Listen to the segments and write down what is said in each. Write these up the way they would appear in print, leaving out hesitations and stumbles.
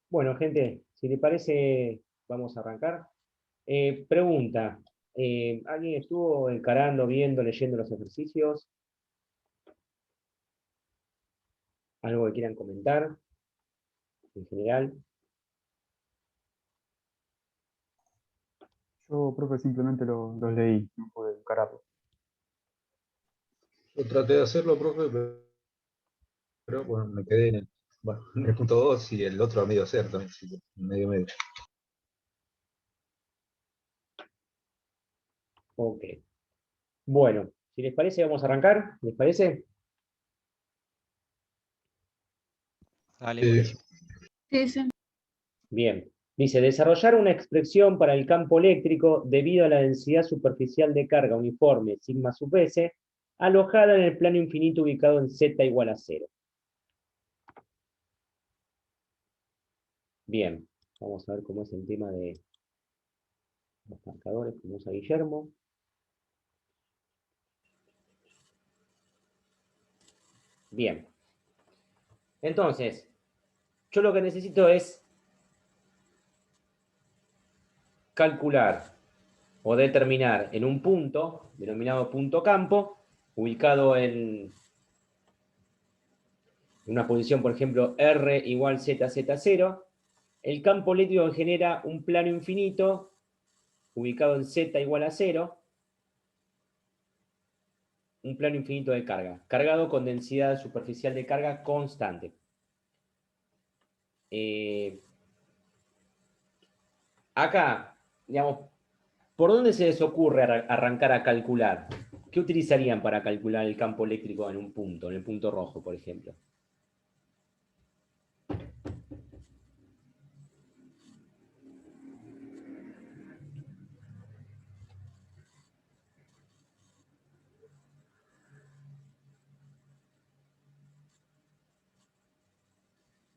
Bueno, gente, si le parece, vamos a arrancar. Pregunta, ¿alguien estuvo encarando, viendo, leyendo los ejercicios? ¿Algo que quieran comentar en general? Yo, profe, simplemente los leí, no pude encararlo. Yo traté de hacerlo, profe, pero bueno, me quedé en el punto 2 y el otro a medio hacer también, así que medio medio. Ok. Bueno, si les parece, vamos a arrancar. ¿Les parece? Dale, Sí. buenísimo. Sí, sí. Bien. Dice, desarrollar una expresión para el campo eléctrico debido a la densidad superficial de carga uniforme, sigma sub s, alojada en el plano infinito ubicado en z igual a 0. Bien, vamos a ver cómo es el tema de los marcadores, como usa Guillermo. Bien. Entonces, yo lo que necesito es calcular o determinar en un punto, denominado punto campo, ubicado en una posición, por ejemplo, R igual ZZ0, el campo eléctrico que genera un plano infinito ubicado en Z igual a 0, un plano infinito de carga, cargado con densidad superficial de carga constante. Acá, digamos, ¿por dónde se les ocurre arrancar a calcular? ¿Qué utilizarían para calcular el campo eléctrico en un punto, en el punto rojo, por ejemplo?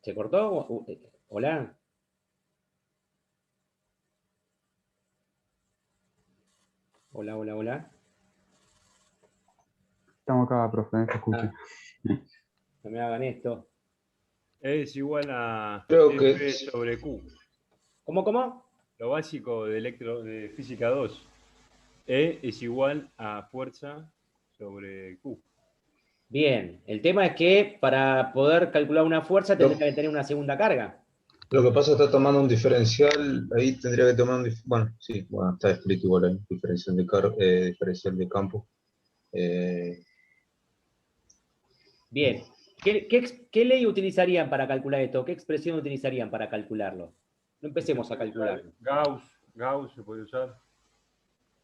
¿Se cortó? ¿Hola? Hola, hola, hola. Estamos acá, profe, se escucha. No me hagan esto. Es igual a Creo que F sobre Q. ¿Cómo? Lo básico de física 2. E es igual a fuerza sobre Q. Bien, el tema es que para poder calcular una fuerza tendría que tener una segunda carga. lo que pasa está tomando un diferencial, ahí tendría que tomar bueno, sí, bueno, está escrito igual ahí, diferencial de campo. Bien, ¿qué ley utilizarían para calcular esto? ¿Qué expresión utilizarían para calcularlo? No empecemos a calcularlo. Gauss se puede usar.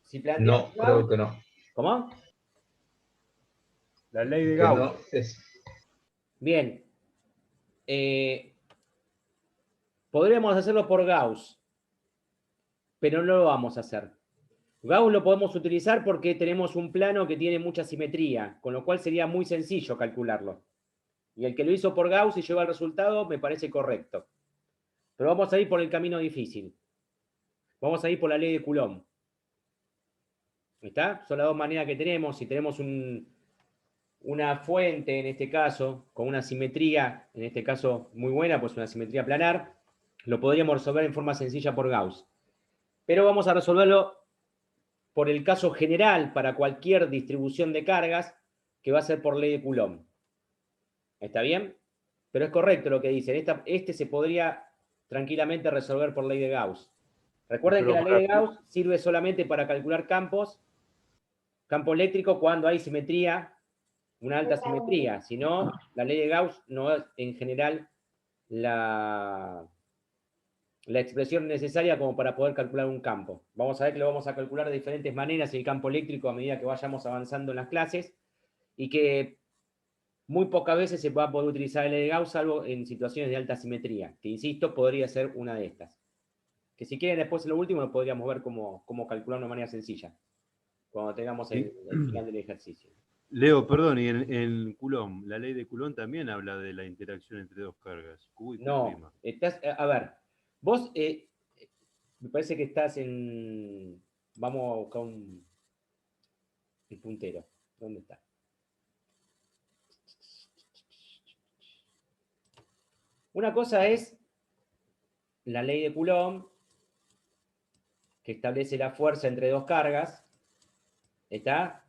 Si planteamos No, creo Gauss, que no. ¿cómo? La ley de Que Gauss. no es. Bien, podríamos hacerlo por Gauss, pero no lo vamos a hacer. Gauss lo podemos utilizar porque tenemos un plano que tiene mucha simetría, con lo cual sería muy sencillo calcularlo. Y el que lo hizo por Gauss y llegó al resultado me parece correcto. Pero vamos a ir por el camino difícil. Vamos a ir por la ley de Coulomb. ¿Está? Son las dos maneras que tenemos. Si tenemos una fuente, en este caso, con una simetría, en este caso muy buena, pues una simetría planar, lo podríamos resolver en forma sencilla por Gauss. Pero vamos a resolverlo por el caso general para cualquier distribución de cargas, que va a ser por ley de Coulomb. ¿Está bien? Pero es correcto lo que dicen. Este se podría tranquilamente resolver por ley de Gauss. Recuerden que Pero la ley para de Gauss sirve solamente para calcular campo eléctrico cuando hay simetría, una alta simetría. Si no, la ley de Gauss no es en general la expresión necesaria como para poder calcular un campo. Vamos a ver que lo vamos a calcular de diferentes maneras el campo eléctrico a medida que vayamos avanzando en las clases y que muy pocas veces se va a poder utilizar la ley de Gauss, salvo en situaciones de alta simetría, que insisto, podría ser una de estas. Que si quieren después en lo último lo podríamos ver cómo calcular de una manera sencilla, cuando tengamos el final del ejercicio. Leo, perdón, y en Coulomb, la ley de Coulomb también habla de la interacción entre dos cargas, Q y Q'. No, a ver, vos me parece que estás en... Vamos a buscar el puntero. ¿Dónde está? Una cosa es la ley de Coulomb, que establece la fuerza entre dos cargas, ¿está?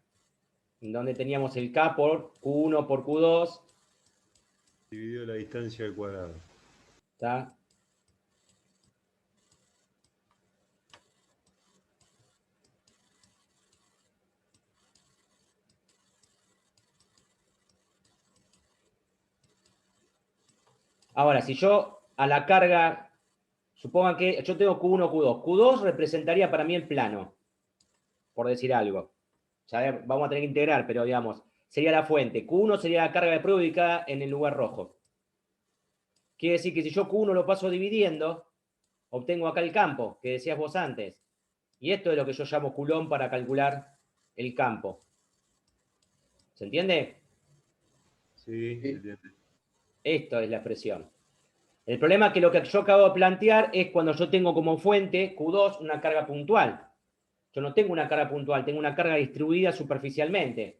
En donde teníamos el K por Q1 por Q2, Dividido la distancia al cuadrado. ¿está? Ahora, si yo a la carga, supongan que yo tengo Q1, Q2. Q2 representaría para mí el plano, por decir algo. Ya vamos a tener que integrar, pero digamos, sería la fuente. Q1 sería la carga de prueba ubicada en el lugar rojo. Quiere decir que si yo Q1 lo paso dividiendo, obtengo acá el campo, que decías vos antes. Y esto es lo que yo llamo Coulomb para calcular el campo. ¿Se entiende? Sí, se entiende. Esto es la expresión. El problema es que lo que yo acabo de plantear es cuando yo tengo como fuente Q2 una carga puntual. Yo no tengo una carga puntual, tengo una carga distribuida superficialmente.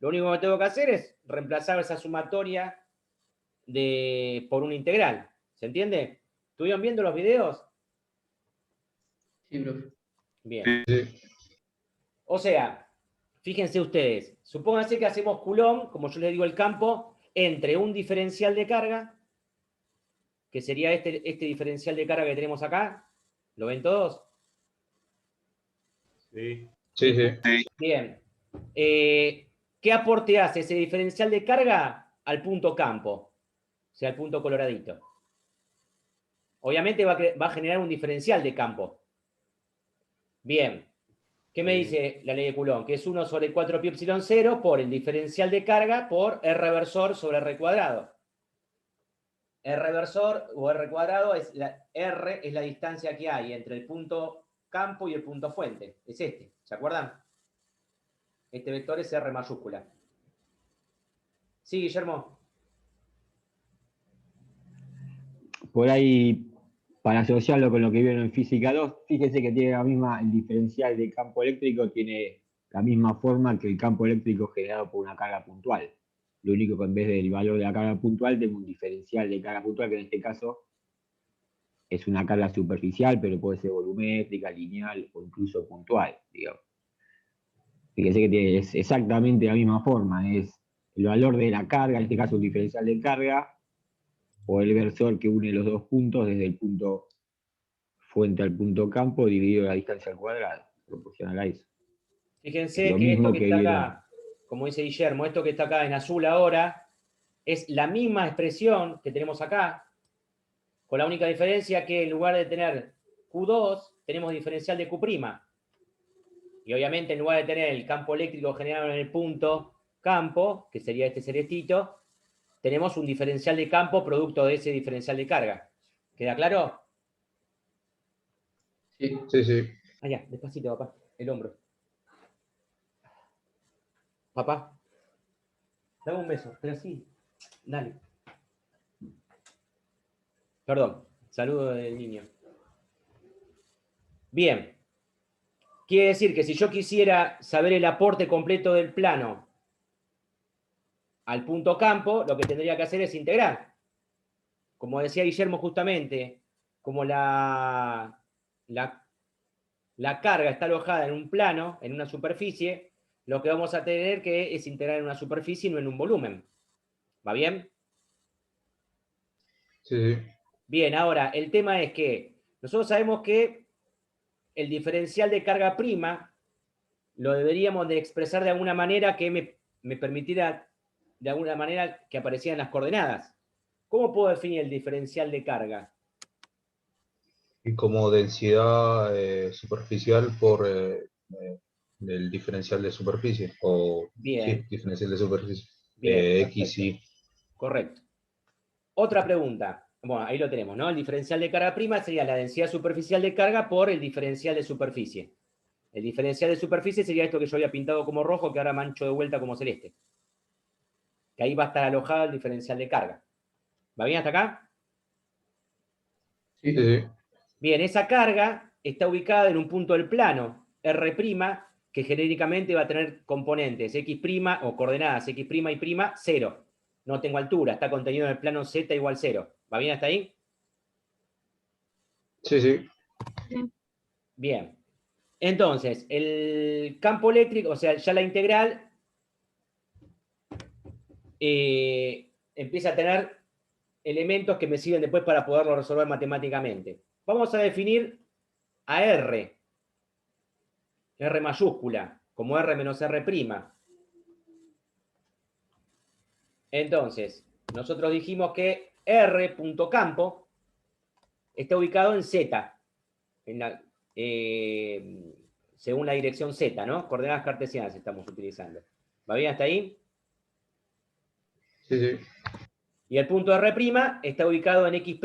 Lo único que tengo que hacer es reemplazar esa sumatoria por una integral. ¿Se entiende? ¿Estuvieron viendo los videos? Sí, profe. Bien. Sí. O sea, fíjense ustedes, supónganse que hacemos Coulomb, como yo les digo el campo, entre un diferencial de carga, que sería este diferencial de carga que tenemos acá. ¿Lo ven todos? Sí. Sí, sí. Bien. ¿Qué aporte hace ese diferencial de carga al punto campo? O sea, al punto coloradito. Obviamente va a generar un diferencial de campo. Bien. ¿Qué me dice la ley de Coulomb? Que es 1 sobre 4 pi epsilon 0 por el diferencial de carga por R reversor sobre R cuadrado. R reversor o R cuadrado R es la distancia que hay entre el punto campo y el punto fuente. Es este. ¿Se acuerdan? Este vector es R mayúscula. Sí, Guillermo. Por ahí, para asociarlo con lo que vieron en física 2, fíjese que tiene el diferencial de campo eléctrico tiene la misma forma que el campo eléctrico generado por una carga puntual. Lo único que en vez del valor de la carga puntual tengo un diferencial de carga puntual, que en este caso es una carga superficial, pero puede ser volumétrica, lineal o incluso puntual, digamos. Fíjese que es exactamente la misma forma, es el valor de la carga, en este caso un diferencial de carga, o el versor que une los dos puntos desde el punto fuente al punto campo dividido la distancia al cuadrado, proporcional a eso. Fíjense Lo que esto mismo que que está vieron. acá, como dice Guillermo, esto que está acá en azul ahora, es la misma expresión que tenemos acá, con la única diferencia que en lugar de tener Q2, tenemos diferencial de Q'. Y obviamente en lugar de tener el campo eléctrico generado en el punto campo, que sería este celestito, tenemos un diferencial de campo producto de ese diferencial de carga. ¿Queda claro? Sí. Sí, sí. Allá, despacito, papá, el hombro. Papá, dame un beso, pero sí, dale. Perdón, saludo del niño. Bien. Quiere decir que si yo quisiera saber el aporte completo del plano al punto campo, lo que tendría que hacer es integrar. Como decía Guillermo justamente, como la carga está alojada en un plano, en una superficie, lo que vamos a tener que es integrar en una superficie y no en un volumen. ¿Va bien? Sí, sí. Bien, ahora, el tema es que nosotros sabemos que el diferencial de carga prima lo deberíamos de expresar de alguna manera que me permitiera, de alguna manera, que aparecieran las coordenadas. ¿Cómo puedo definir el diferencial de carga? Y como densidad superficial por el diferencial de superficie. O Bien. sí, diferencial de superficie. Bien, X, Y. correcto. Otra pregunta. Bueno, ahí lo tenemos, ¿no? El diferencial de carga prima sería la densidad superficial de carga por el diferencial de superficie. El diferencial de superficie sería esto que yo había pintado como rojo, que ahora mancho de vuelta como celeste. Que ahí va a estar alojado el diferencial de carga. ¿Va bien hasta acá? Sí. Sí, sí. Bien, esa carga está ubicada en un punto del plano, R', que genéricamente va a tener componentes X' o coordenadas X' y', 0. No tengo altura, está contenido en el plano Z igual 0. ¿Va bien hasta ahí? Sí, sí. Bien. Entonces, el campo eléctrico, o sea, ya la integral empieza a tener elementos que me sirven después para poderlo resolver matemáticamente. Vamos a definir a R mayúscula, como R menos R'. Entonces, nosotros dijimos que R.campo está ubicado en Z, según la dirección Z, ¿no? Coordenadas cartesianas estamos utilizando. ¿Va bien hasta ahí? Sí, sí. Y el punto R' está ubicado en X'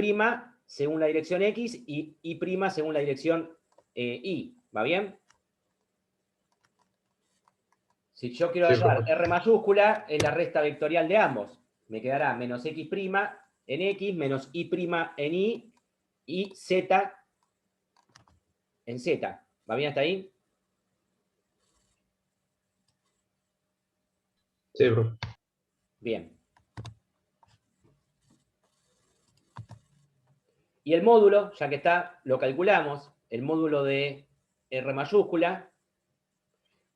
según la dirección X y Y' según la dirección Y. ¿Va bien? Si yo quiero Sí, hallar profe. R mayúscula, es la resta vectorial de ambos. Me quedará menos X' en X, menos Y' en Y, y Z en Z. ¿Va bien hasta ahí? Sí, profe. Bien. Y el módulo, ya que está, lo calculamos. El módulo de R mayúscula.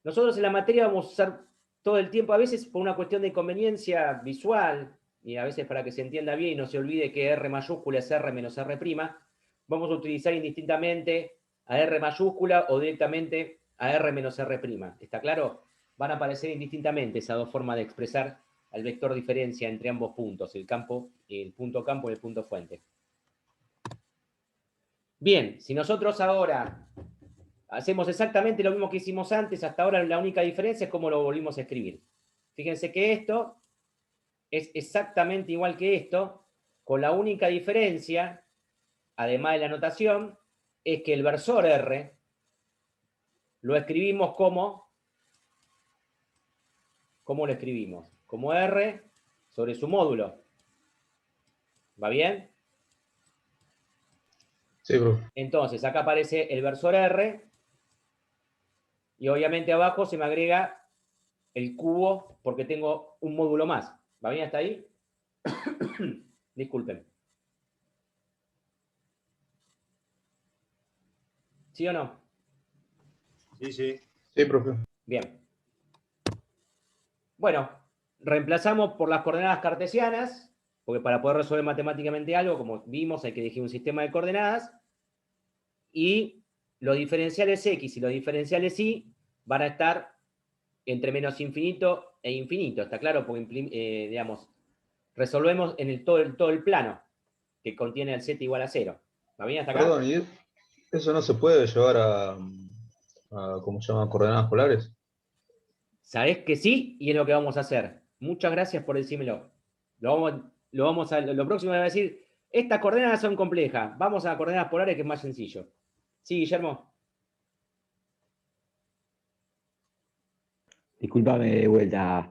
Nosotros en la materia vamos a usar todo el tiempo, a veces por una cuestión de conveniencia visual, y a veces para que se entienda bien y no se olvide que R mayúscula es R menos R', vamos a utilizar indistintamente a R mayúscula o directamente a R menos R'. ¿Está claro? Van a aparecer indistintamente esas dos formas de expresar el vector diferencia entre ambos puntos, el punto campo y el punto fuente. Bien, si nosotros ahora hacemos exactamente lo mismo que hicimos antes, hasta ahora la única diferencia es cómo lo volvimos a escribir. Fíjense que esto es exactamente igual que esto, con la única diferencia, además de la notación, es que el versor R lo escribimos como, ¿cómo lo escribimos? Como R sobre su módulo. ¿Va bien? Sí, profe. Entonces, acá aparece el versor R y obviamente abajo se me agrega el cubo porque tengo un módulo más. ¿Va bien hasta ahí? Disculpen. ¿Sí o no? Sí, sí. Sí, profe. Bien. Bueno, reemplazamos por las coordenadas cartesianas, porque para poder resolver matemáticamente algo, como vimos, hay que elegir un sistema de coordenadas, y los diferenciales X y los diferenciales Y van a estar entre menos infinito e infinito, ¿está claro? Porque, digamos, resolvemos en todo el plano que contiene el z igual a 0. ¿Va bien hasta acá? Perdón, ¿y eso no se puede llevar ¿cómo se llama? Coordenadas polares? Sabés que sí, y es lo que vamos a hacer. Muchas gracias por decírmelo. Lo próximo que voy a decir, estas coordenadas son complejas. Vamos a coordenadas polares que es más sencillo. Sí, Guillermo. Discúlpame de vuelta.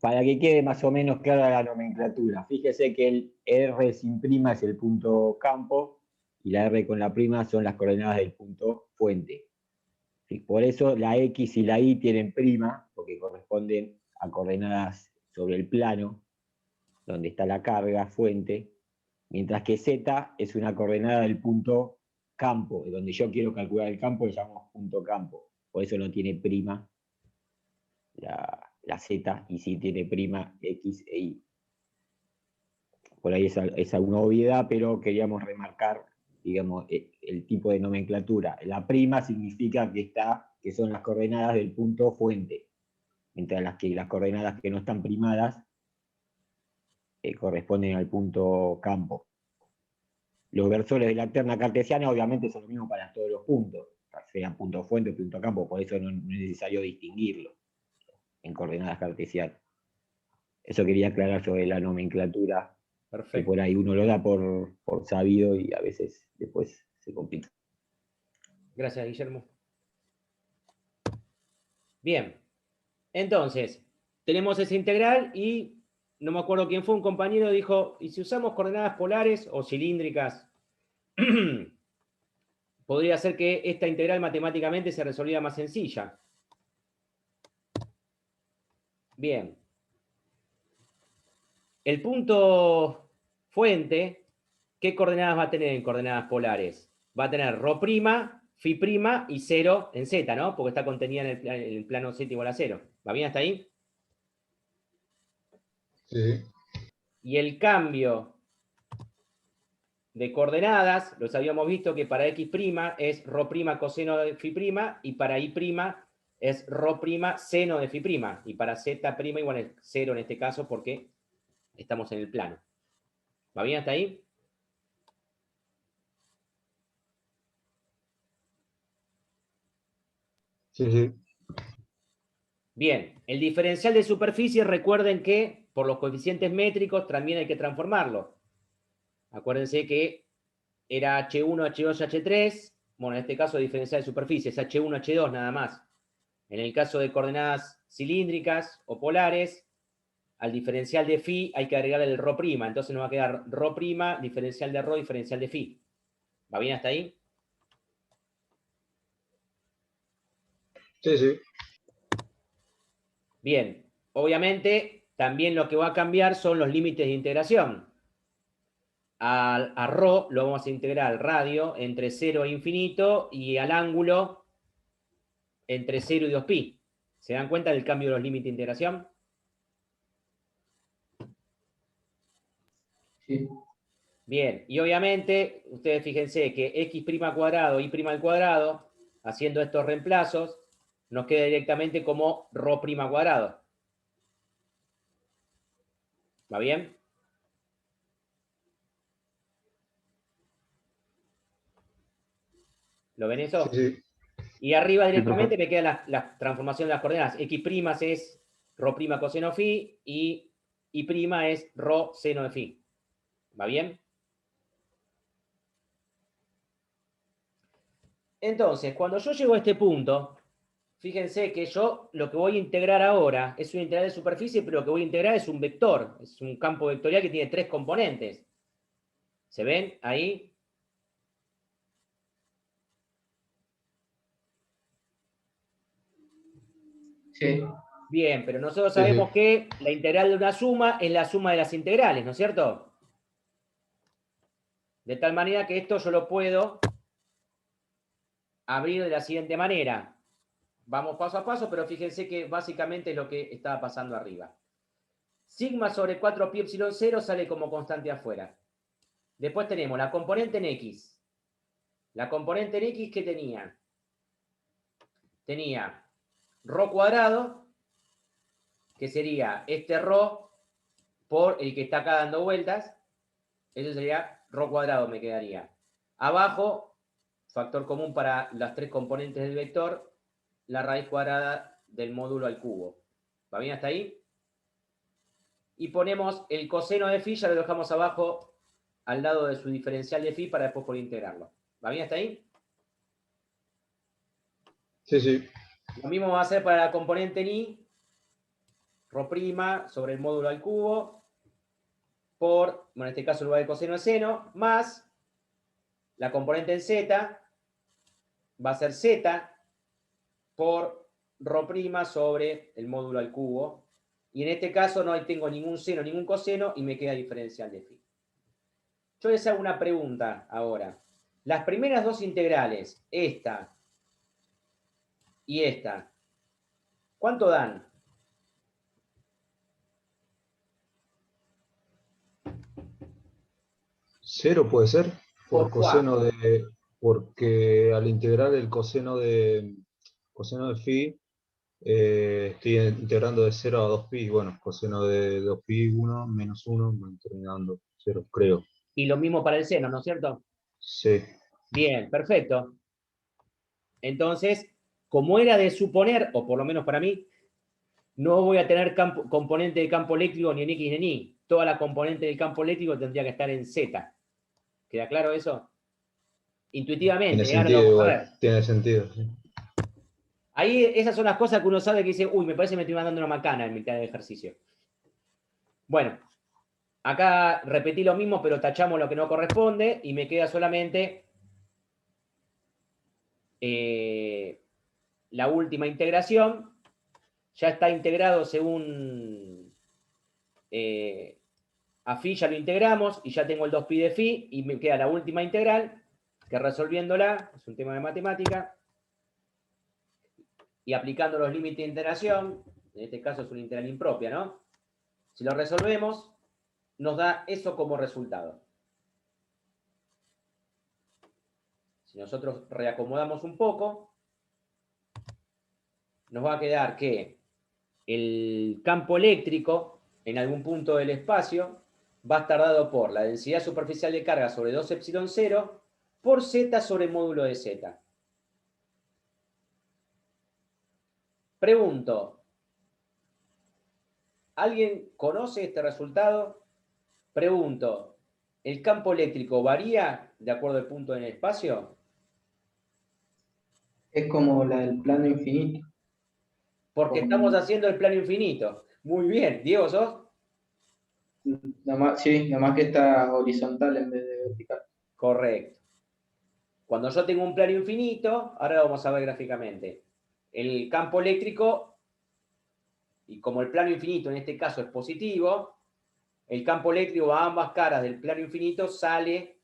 Para que quede más o menos clara la nomenclatura, fíjese que el R sin prima es el punto campo y la R con la prima son las coordenadas del punto fuente. Por eso la X y la Y tienen prima, porque corresponden a coordenadas sobre el plano, donde está la carga fuente, mientras que Z es una coordenada del punto campo, donde yo quiero calcular el campo, le llamamos punto campo. Por eso no tiene prima la Z y sí tiene prima X e Y. Por ahí es alguna obviedad, pero queríamos remarcar, digamos, el tipo de nomenclatura. La prima significa que son las coordenadas del punto fuente, mientras que las coordenadas que no están primadas corresponden al punto campo. Los versores de la terna cartesiana obviamente son lo mismo para todos los puntos, sea punto fuente o punto campo, por eso no es necesario distinguirlo en coordenadas cartesianas. Eso quería aclarar sobre la nomenclatura, que Perfecto. por ahí uno lo da por sabido y a veces después se complica. Gracias, Guillermo. Bien. Entonces, tenemos esa integral y no me acuerdo quién fue, un compañero dijo, ¿y si usamos coordenadas polares o cilíndricas? Podría ser que esta integral matemáticamente se resolviera más sencilla. Bien. El punto fuente ¿qué coordenadas va a tener en coordenadas polares? Va a tener rho prima, phi prima y 0 en z, ¿no? Porque está contenida en el plano z igual a 0. ¿Va bien hasta ahí? Sí. Y el cambio de coordenadas, los habíamos visto que para x' es rho prima coseno de phi prima y para y' es rho prima seno de phi prima. Y para z' igual es 0 en este caso porque estamos en el plano. ¿Va bien hasta ahí? Sí, sí. Bien, el diferencial de superficie, recuerden que por los coeficientes métricos también hay que transformarlo. Acuérdense que era H1, H2, H3. Bueno, en este caso diferencial de superficie es H1, H2 nada más. En el caso de coordenadas cilíndricas o polares, al diferencial de phi hay que agregar el rho prima. Entonces nos va a quedar rho prima, diferencial de rho, diferencial de phi. ¿Va bien hasta ahí? Sí, sí. Bien, obviamente también lo que va a cambiar son los límites de integración. A rho lo vamos a integrar al radio entre 0 e infinito y al ángulo entre 0 y 2pi. ¿Se dan cuenta del cambio de los límites de integración? Sí. Bien, y obviamente, ustedes fíjense que x' cuadrado, y' al cuadrado, haciendo estos reemplazos, nos queda directamente como rho' cuadrado. ¿Va bien? ¿Lo ven Sí, eso? sí. Y arriba Sí, directamente profe. me queda la transformación de las coordenadas. X' es rho' coseno phi y y' es rho seno de phi. ¿Va bien? Entonces, cuando yo llego a este punto, fíjense que yo lo que voy a integrar ahora es una integral de superficie, pero lo que voy a integrar es un vector, es un campo vectorial que tiene 3 componentes. ¿Se ven ahí? Sí. Bien, pero nosotros Sí, sí. sabemos que la integral de una suma es la suma de las integrales, ¿no es cierto? De tal manera que esto yo lo puedo abrir de la siguiente manera. Vamos paso a paso, pero fíjense que básicamente es lo que estaba pasando arriba. Sigma sobre 4pi epsilon 0 sale como constante afuera. Después tenemos la componente en X. La componente en X, ¿qué tenía? Tenía rho cuadrado, que sería este rho por el que está acá dando vueltas. Eso sería rho cuadrado, me quedaría. Abajo, factor común para las 3 componentes del vector, la raíz cuadrada del módulo al cubo. ¿Va bien hasta ahí? Y ponemos el coseno de phi, ya lo dejamos abajo al lado de su diferencial de phi para después poder integrarlo. ¿Va bien hasta ahí? Sí, sí. Lo mismo va a hacer para la componente en y, rho prima sobre el módulo al cubo, por, bueno, en este caso en lugar de coseno es seno, más la componente en z, va a ser z por rho prima sobre el módulo al cubo, y en este caso no tengo ningún seno, ningún coseno, y me queda diferencial de phi. Yo les hago una pregunta ahora. Las primeras dos integrales, esta y esta, ¿cuánto dan? Cero puede ser por ¿Por coseno cuánto? de. Porque al integrar el coseno de phi, estoy integrando de 0 a 2pi. Bueno, coseno de 2pi, 1 menos 1, bueno, terminando 0, creo. Y lo mismo para el seno, ¿no es cierto? Sí. Bien, perfecto. Entonces, como era de suponer, o por lo menos para mí, no voy a tener componente de campo eléctrico ni en X ni en Y. Toda la componente del campo eléctrico tendría que estar en Z. ¿Queda claro eso? Tiene Intuitivamente, ahora lo sentido vamos a igual, ver. tiene sentido. Sí. Ahí esas son las cosas que uno sabe que dice, uy, me parece que me estoy mandando una macana en mitad del ejercicio. Bueno, acá repetí lo mismo, pero tachamos lo que no corresponde y me queda solamente la última integración. Ya está integrado según A phi ya lo integramos y ya tengo el 2pi de phi y me queda la última integral, que resolviéndola, es un tema de matemática, y aplicando los límites de integración, en este caso es una integral impropia, ¿no? Si lo resolvemos, nos da eso como resultado. Si nosotros reacomodamos un poco, nos va a quedar que el campo eléctrico en algún punto del espacio va a estar dado por la densidad superficial de carga sobre 2 epsilon 0 por z sobre el módulo de z. Pregunto, ¿alguien conoce este resultado? Pregunto, ¿el campo eléctrico varía de acuerdo al punto en el espacio? Es como la del plano infinito. Porque estamos haciendo el plano infinito. Muy bien, Diego, ¿sos? Sí, nada más que está horizontal en vez de vertical. Correcto. Cuando yo tengo un plano infinito, ahora lo vamos a ver gráficamente, el campo eléctrico, y como el plano infinito en este caso es positivo, el campo eléctrico a ambas caras del plano infinito sale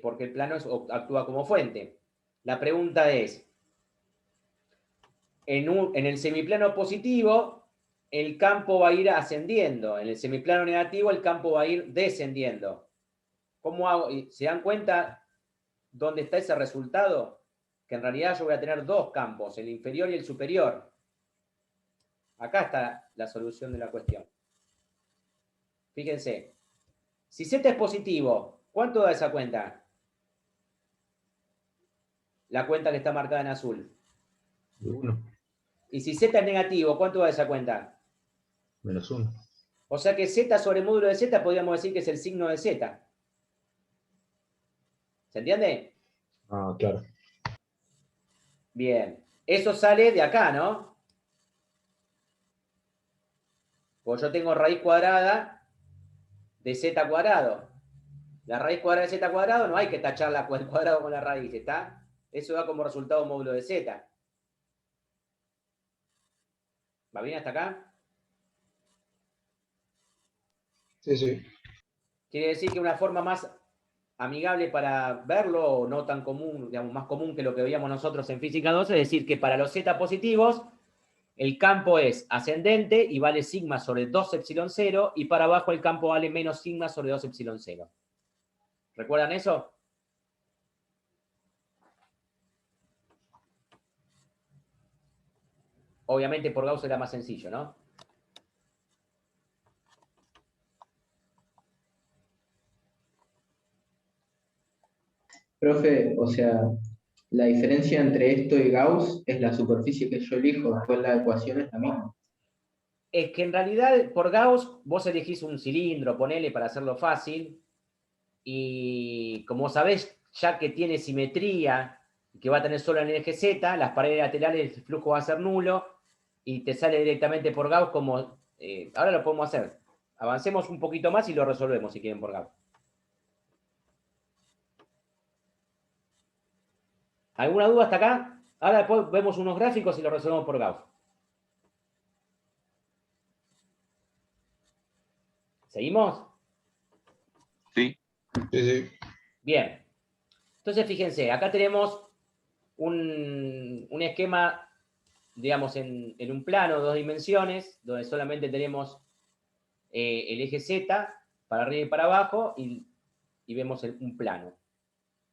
porque el plano actúa como fuente. La pregunta es, en el semiplano positivo, el campo va a ir ascendiendo. En el semiplano negativo, el campo va a ir descendiendo. ¿Cómo hago? ¿Se dan cuenta dónde está ese resultado? Que en realidad yo voy a tener dos campos, el inferior y el superior. Acá está la solución de la cuestión. Fíjense. Si z es positivo, ¿cuánto da esa cuenta? La cuenta que está marcada en azul. 1. Y si z es negativo, ¿cuánto da esa cuenta? -1. O sea que z sobre el módulo de z podríamos decir que es el signo de z. ¿Se entiende? Ah, claro. Bien. Eso sale de acá, ¿no? Pues yo tengo raíz cuadrada de z cuadrado. La raíz cuadrada de z cuadrado no hay que tachar el cuadrado con la raíz, ¿está? Eso da como resultado módulo de z. ¿Va bien hasta acá? Sí, sí. Quiere decir que una forma más amigable para verlo, o no tan común, digamos, más común que lo que veíamos nosotros en física 2, es decir, que para los z positivos, el campo es ascendente y vale sigma sobre 2 epsilon 0, y para abajo el campo vale menos sigma sobre 2 epsilon 0. ¿Recuerdan eso? Obviamente por Gauss era más sencillo, ¿no? Profe, o sea, la diferencia entre esto y Gauss es la superficie que yo elijo, después la ecuación es la misma. Es que en realidad por Gauss vos elegís un cilindro, ponele para hacerlo fácil, y como sabés ya que tiene simetría, que va a tener solo en el eje Z, las paredes laterales el flujo va a ser nulo, y te sale directamente por Gauss como... ahora lo podemos hacer. Avancemos un poquito más y lo resolvemos si quieren por Gauss. ¿Alguna duda hasta acá? Ahora después vemos unos gráficos y lo resolvemos por Gauss. ¿Seguimos? Sí. Sí, sí. Bien. Entonces, fíjense, acá tenemos un esquema, digamos, en un plano, 2 dimensiones, donde solamente tenemos el eje Z para arriba y para abajo, y vemos un plano.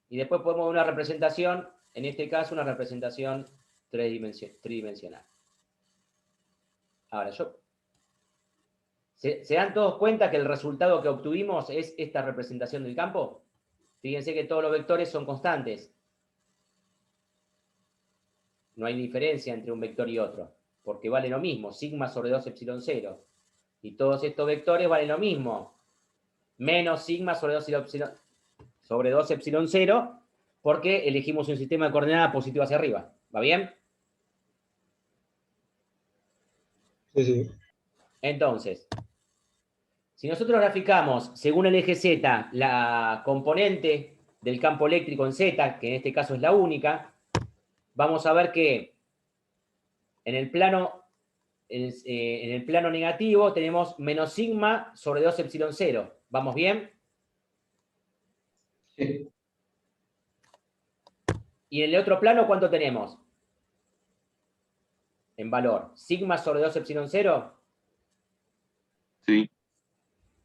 Y después podemos ver una representación, en este caso una representación tridimensional. Ahora, ¿se dan todos cuenta que el resultado que obtuvimos es esta representación del campo? Fíjense que todos los vectores son constantes. No hay diferencia entre un vector y otro, porque vale lo mismo, sigma sobre 2 epsilon 0. Y todos estos vectores valen lo mismo, menos sigma sobre 2 epsilon 0, porque elegimos un sistema de coordenadas positivo hacia arriba. ¿Va bien? Sí, sí. Entonces, si nosotros graficamos según el eje Z la componente del campo eléctrico en Z, que en este caso es la única, vamos a ver que en el plano en el plano negativo tenemos menos sigma sobre 2 epsilon 0. ¿Vamos bien? Sí. Y en el otro plano, ¿cuánto tenemos? En valor. Sigma sobre 2 epsilon 0. Sí.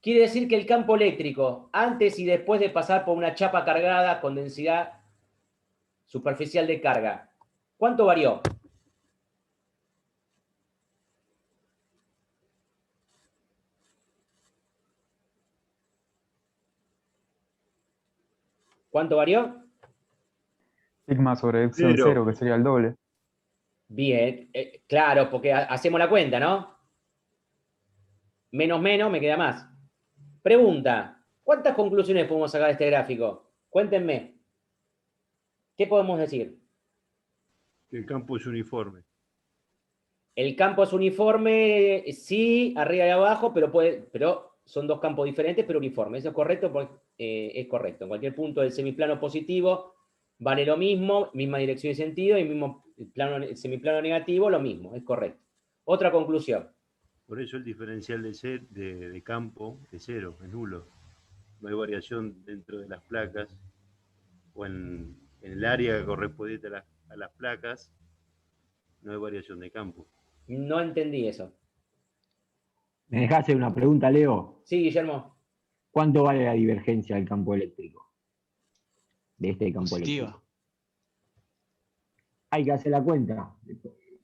Quiere decir que el campo eléctrico, antes y después de pasar por una chapa cargada con densidad superficial de carga, ¿cuánto varió? ¿Cuánto varió? Sigma sobre epsilon Cero. 0, que sería el doble. Bien, claro, porque hacemos la cuenta, ¿no? Menos menos me queda más. Pregunta, ¿cuántas conclusiones podemos sacar de este gráfico? Cuéntenme. ¿Qué podemos decir? Que el campo es uniforme. El campo es uniforme, sí, arriba y abajo, pero son dos campos diferentes, pero uniformes. ¿Eso es correcto? Es correcto. En cualquier punto del semiplano positivo vale lo mismo, misma dirección y sentido, y el semiplano negativo lo mismo, es correcto. Otra conclusión. Por eso el diferencial de campo es cero, es nulo. No hay variación dentro de las placas o en el área correspondiente a las placas, no hay variación de campo. No entendí eso. ¿Me dejás hacer una pregunta, Leo? Sí, Guillermo. ¿Cuánto vale la divergencia del campo eléctrico? De este campo Positiva. eléctrico. Hay que hacer la cuenta.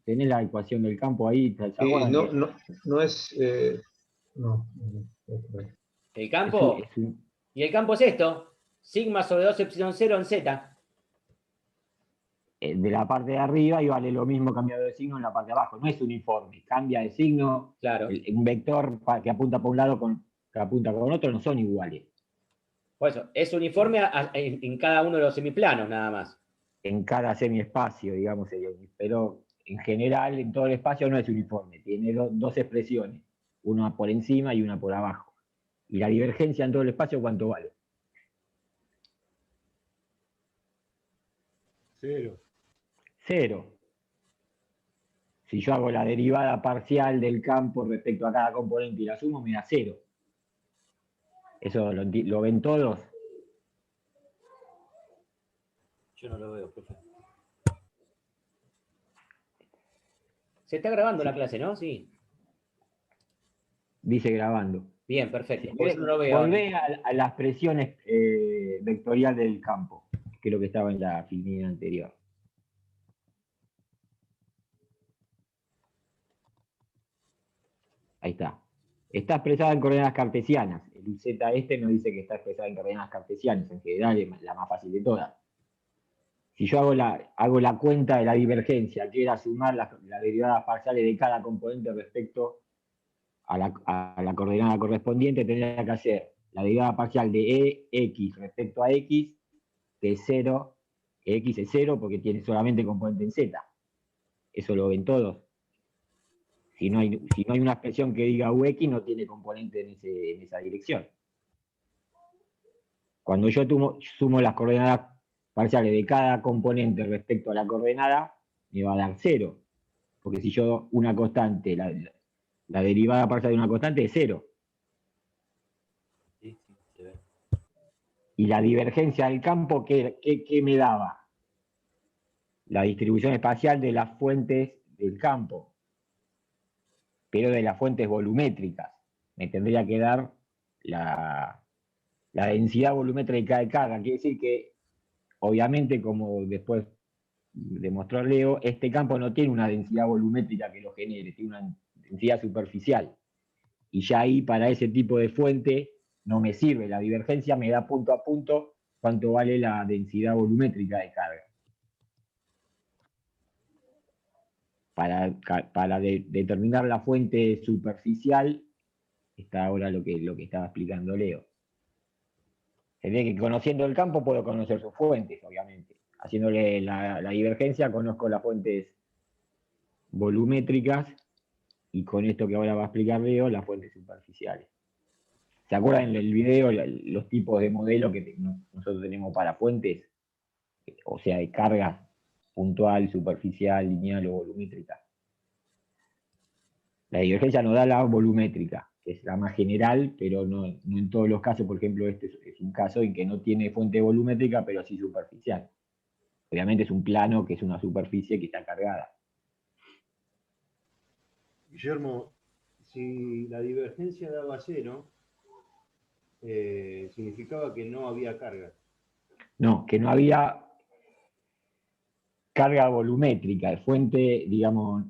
Tenés la ecuación del campo ahí. ¿Se Y acuerdan no, que no es. No. ¿El campo? Y el campo es esto. Sigma sobre 2 epsilon 0 en Z. de la parte de arriba y vale lo mismo cambiado de signo en la parte de abajo. No es uniforme. Cambia de signo. Claro. Un vector que apunta para un lado que apunta con otro no son iguales. Por eso, es uniforme en cada uno de los semiplanos, nada más. En cada semiespacio, digamos, sería uniforme. Pero en general, en todo el espacio no es uniforme. Tiene dos expresiones. Una por encima y una por abajo. ¿Y la divergencia en todo el espacio cuánto vale? Cero. Cero. Si yo hago la derivada parcial del campo respecto a cada componente y la sumo, me da cero. ¿Eso lo ven todos? Yo no lo veo, profe. Se está grabando la clase, ¿no? Sí. Dice grabando. Bien, perfecto. Porque yo no lo veo. Volvé a las presiones vectorial del campo, que es lo que estaba en la filmina anterior. Ahí está. Está expresada en coordenadas cartesianas. El z este nos dice que está expresada en coordenadas cartesianas. En general es la más fácil de todas. Si yo hago la cuenta de la divergencia, que era sumar las derivadas parciales de cada componente respecto a la coordenada correspondiente, tendría que hacer la derivada parcial de EX respecto a X de 0. X es 0 porque tiene solamente componente en Z. Eso lo ven todos. Si no hay una expresión que diga UX, no tiene componente en esa dirección. Cuando yo sumo las coordenadas parciales de cada componente respecto a la coordenada, me va a dar 0. Porque si yo una constante, la derivada parcial de una constante es 0. Sí, se ve. Y la divergencia del campo, ¿qué me daba? La distribución espacial de las fuentes del campo, pero de las fuentes volumétricas. Me tendría que dar la densidad volumétrica de carga. Quiere decir que, obviamente, como después demostró Leo, este campo no tiene una densidad volumétrica que lo genere, tiene una densidad superficial. Y ya ahí, para ese tipo de fuente, no me sirve. La divergencia me da punto a punto cuánto vale la densidad volumétrica de carga. Para determinar la fuente superficial, está ahora lo que estaba explicando Leo. Sería que conociendo el campo puedo conocer sus fuentes, obviamente. Haciéndole la divergencia conozco las fuentes volumétricas y con esto que ahora va a explicar Leo, las fuentes superficiales. ¿Se acuerdan en el video los tipos de modelo que nosotros tenemos para fuentes? O sea, de cargas puntual, superficial, lineal o volumétrica. La divergencia nos da la volumétrica, que es la más general, pero no en todos los casos. Por ejemplo, este es un caso en que no tiene fuente volumétrica, pero sí superficial. Obviamente es un plano que es una superficie que está cargada. Guillermo, si la divergencia daba 0, significaba que no había carga. No, que no había carga volumétrica, de fuente, digamos,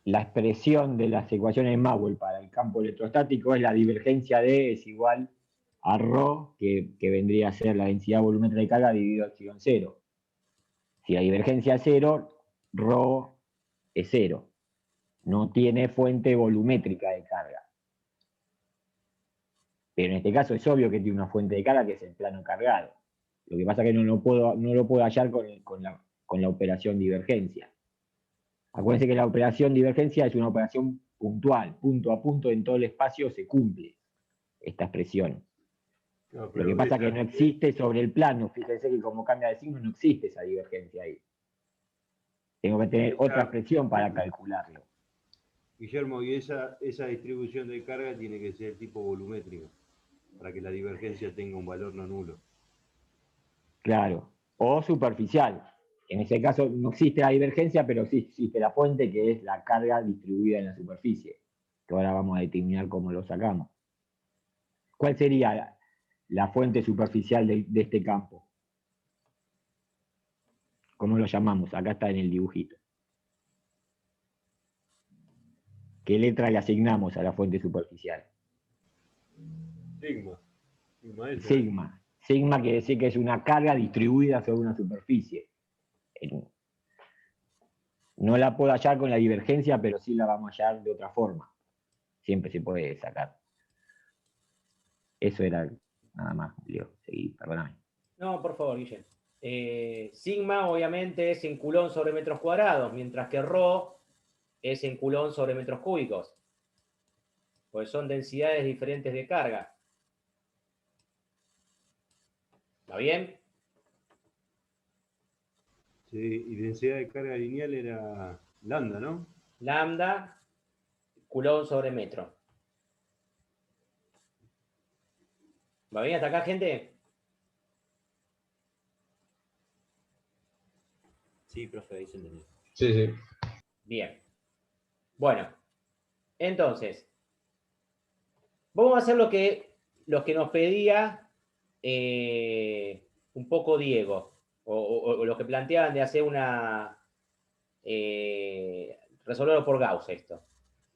la expresión de las ecuaciones de Maxwell para el campo electrostático es la divergencia D es igual a ρ, que vendría a ser la densidad volumétrica de carga dividido epsilon 0. Si la divergencia es 0, ρ es 0. No tiene fuente volumétrica de carga. Pero en este caso es obvio que tiene una fuente de carga que es el plano cargado. Lo que pasa es que no lo puedo hallar con la operación divergencia. Acuérdense que la operación divergencia es una operación puntual, punto a punto en todo el espacio se cumple esta expresión. No, Lo que pasa es que no existe sobre el plano, fíjense que como cambia de signo no existe esa divergencia ahí. Tengo que tener otra expresión para calcularlo. Guillermo, y esa distribución de carga tiene que ser tipo volumétrica, para que la divergencia tenga un valor no nulo. Claro, o superficial. En ese caso no existe la divergencia, pero sí existe la fuente, que es la carga distribuida en la superficie, que ahora vamos a determinar cómo lo sacamos. ¿Cuál sería la fuente superficial de este campo? ¿Cómo lo llamamos? Acá está en el dibujito. ¿Qué letra le asignamos a la fuente superficial? Sigma. Sigma. Sigma quiere decir que es una carga distribuida sobre una superficie. No la puedo hallar con la divergencia, pero sí la vamos a hallar de otra forma. Siempre se puede sacar. Eso era nada más, Leo. Seguí, perdóname. No, por favor, Guille. Sigma, obviamente, es en Coulomb sobre metros cuadrados, mientras que ρ es en Coulomb sobre metros cúbicos. Pues son densidades diferentes de carga. ¿Está bien? Sí, y densidad de carga lineal era lambda, ¿no? Lambda, Coulomb sobre metro. ¿Va bien hasta acá, gente? Sí, profe, ahí se entendió. Sí, sí. Bien. Bueno, entonces, vamos a hacer lo que nos pedía un poco Diego, o lo que planteaban de hacer resolverlo por Gauss esto.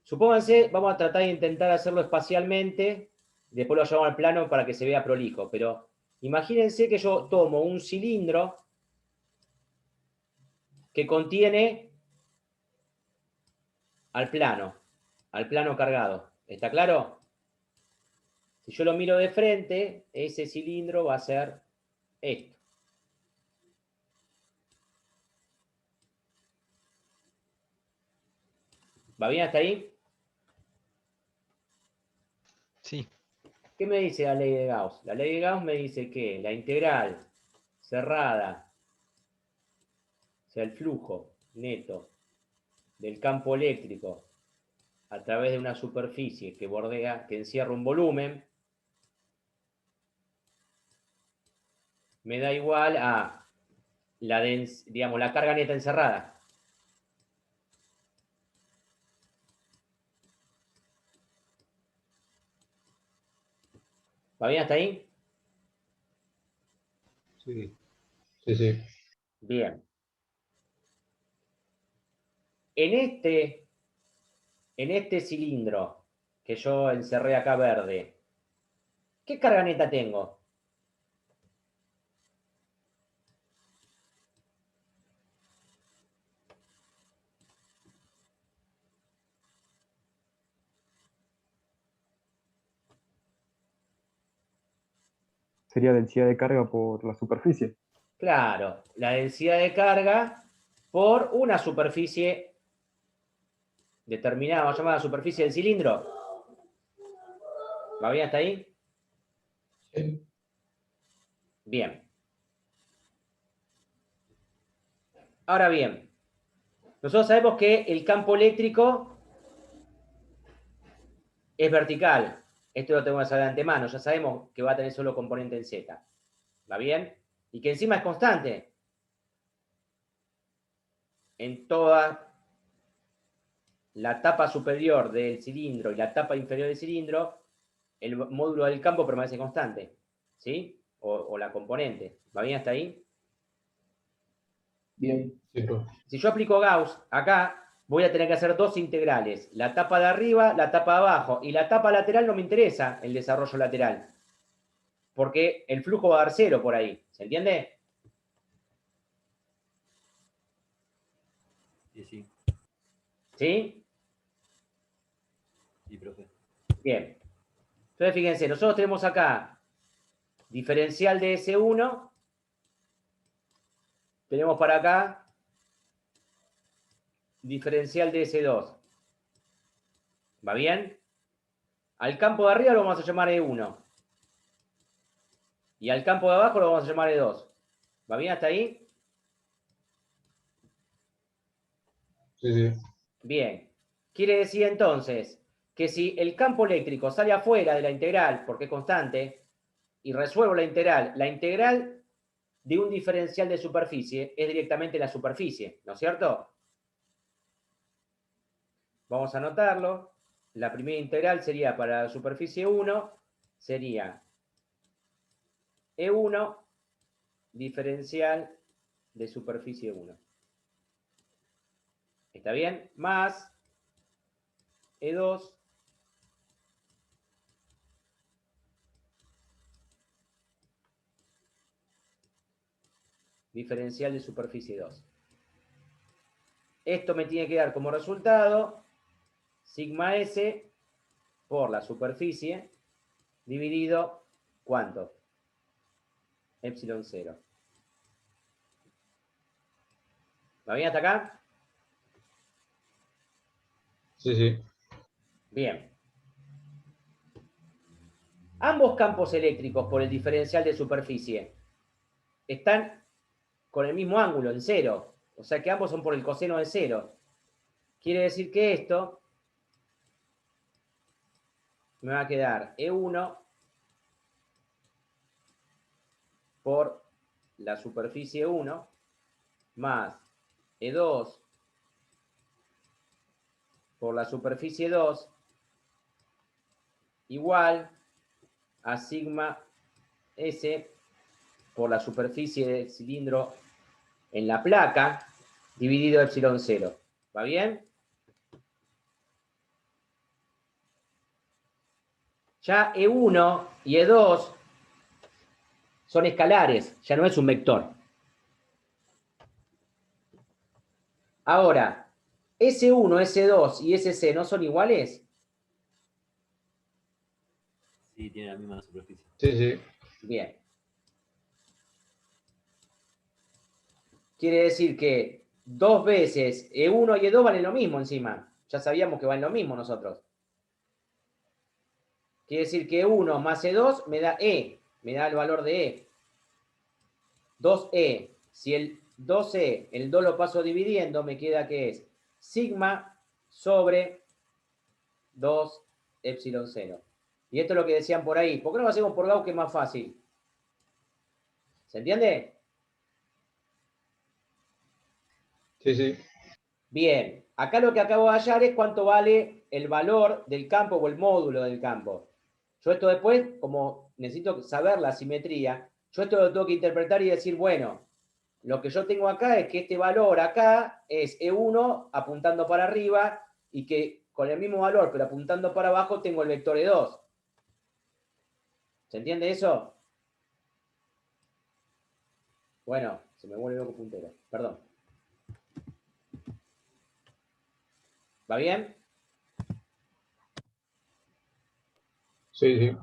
Supónganse, vamos a tratar de intentar hacerlo espacialmente, después lo llevamos al plano para que se vea prolijo, pero imagínense que yo tomo un cilindro que contiene al plano cargado. ¿Está claro? Si yo lo miro de frente, ese cilindro va a ser esto. ¿Va bien hasta ahí? Sí. ¿Qué me dice la ley de Gauss? La ley de Gauss me dice que la integral cerrada, o sea, el flujo neto del campo eléctrico a través de una superficie que bordea, que encierra un volumen, me da igual a la carga neta encerrada. ¿Va bien hasta ahí? Sí. Sí, sí. Bien. En este cilindro que yo encerré acá verde, ¿qué carga neta tengo? Sería densidad de carga por la superficie. Claro, la densidad de carga por una superficie determinada, vamos a llamar la superficie del cilindro. ¿Va bien hasta ahí? Sí. Bien. Ahora bien, Nosotros sabemos que el campo eléctrico es vertical. Esto lo tenemos que saber de antemano. Ya sabemos que va a tener solo componente en Z. ¿Va bien? Y que encima es constante. En toda la tapa superior del cilindro y la tapa inferior del cilindro, el módulo del campo permanece constante. ¿Sí? O la componente. ¿Va bien hasta ahí? Bien. Sí, profe. Si yo aplico Gauss acá, voy a tener que hacer dos integrales. La tapa de arriba, la tapa de abajo. Y la tapa lateral no me interesa el desarrollo lateral. Porque el flujo va a dar cero por ahí. ¿Se entiende? Sí, sí. ¿Sí? Sí, profe. Bien. Entonces, fíjense, nosotros tenemos acá diferencial de S1. Tenemos para acá diferencial de S2. ¿Va bien? Al campo de arriba lo vamos a llamar E1. Y al campo de abajo lo vamos a llamar E2. ¿Va bien hasta ahí? Sí, sí. Bien. Quiere decir entonces que si el campo eléctrico sale afuera de la integral, porque es constante, y resuelvo la integral de un diferencial de superficie es directamente la superficie, ¿no es cierto? Vamos a anotarlo. La primera integral sería para la superficie 1, sería E1 diferencial de superficie 1. ¿Está bien? Más E2 diferencial de superficie 2. Esto me tiene que dar como resultado sigma S por la superficie dividido, ¿cuánto? Epsilon 0. ¿Va bien hasta acá? Sí, sí. Bien. Ambos campos eléctricos por el diferencial de superficie están con el mismo ángulo, en 0. O sea que ambos son por el coseno de 0. Quiere decir que esto me va a quedar E1 por la superficie 1 más E2 por la superficie 2 igual a sigma S por la superficie del cilindro en la placa dividido epsilon 0. ¿Va bien? Ya E1 y E2 son escalares, ya no es un vector. Ahora, S1, S2 y SC no son iguales. Sí, tiene la misma superficie. Sí, sí. Bien. Quiere decir que dos veces E1 y E2 valen lo mismo encima. Ya sabíamos que valen lo mismo nosotros. Quiere decir que E1 más E2 me da E, me da el valor de E. 2E. Si el 2E, el 2 lo paso dividiendo, me queda que es sigma sobre 2 epsilon 0. Y esto es lo que decían por ahí. ¿Por qué no lo hacemos por Gauss, que es más fácil? ¿Se entiende? Sí, sí. Bien. Acá lo que acabo de hallar es cuánto vale el valor del campo o el módulo del campo. Yo esto después, como necesito saber la simetría, yo esto lo tengo que interpretar y decir, bueno, lo que yo tengo acá es que este valor acá es E1 apuntando para arriba y que con el mismo valor, pero apuntando para abajo, tengo el vector E2. ¿Se entiende eso? Bueno, se me vuelve loco puntero. Perdón. ¿Va bien? Sí, sí.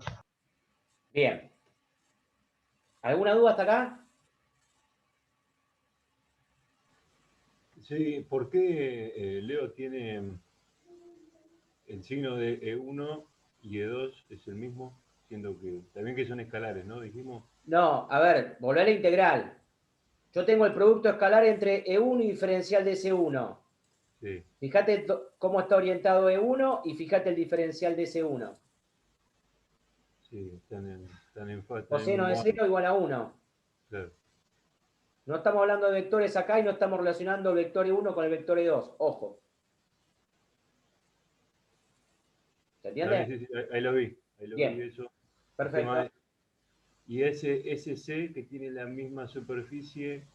Bien. ¿Alguna duda hasta acá? Sí, ¿por qué Leo tiene el signo de E1 y E2 es el mismo? Siendo que también que son escalares, ¿no? Dijimos. No, a ver, volver a la integral. Yo tengo el producto escalar entre E1 y diferencial de S1. Sí, Fíjate cómo está orientado E1 y fíjate el diferencial de S1. sí, están en el Coseno de mismo 0 igual a 1. claro. No estamos hablando de vectores acá y no estamos relacionando el vector E1 con el vector E2. Ojo. ¿Se entiende? Sí, ahí lo vi, Bien, eso. El tema perfecto. es- y ese C que tiene la misma superficie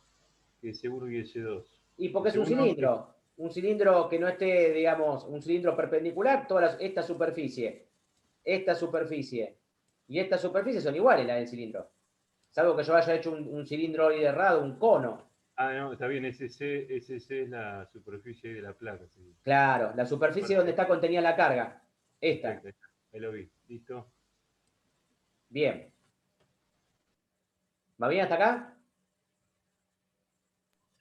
que S1 y S2. Y porque es un S1 es, cilindro. Un cilindro que no esté, digamos, un cilindro perpendicular, esta superficie y esta superficie son iguales las del cilindro. Salvo que yo haya hecho un cilindro errado, un cono. no, está bien, ese C es la superficie de la placa. Sí. Claro, la superficie donde está contenida la carga. Esta. Perfecto, ahí lo vi. ¿Listo? Bien. ¿Va bien hasta acá?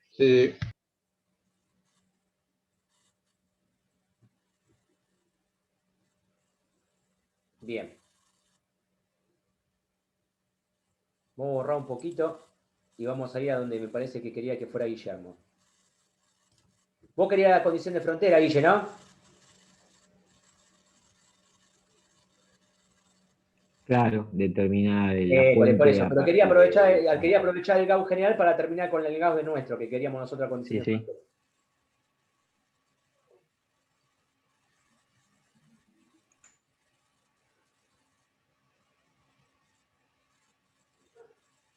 Sí, Bien. Vamos a borrar un poquito y vamos a ir a donde me parece que quería que fuera Guillermo. Vos querías la condición de frontera, Guille, ¿no? Claro, determinar la Por fuente eso, a pero quería partir de Santa. aprovechar el Gauss general para terminar con el Gauss de nuestro, que queríamos nosotros con Sí, condición de sí. frontera.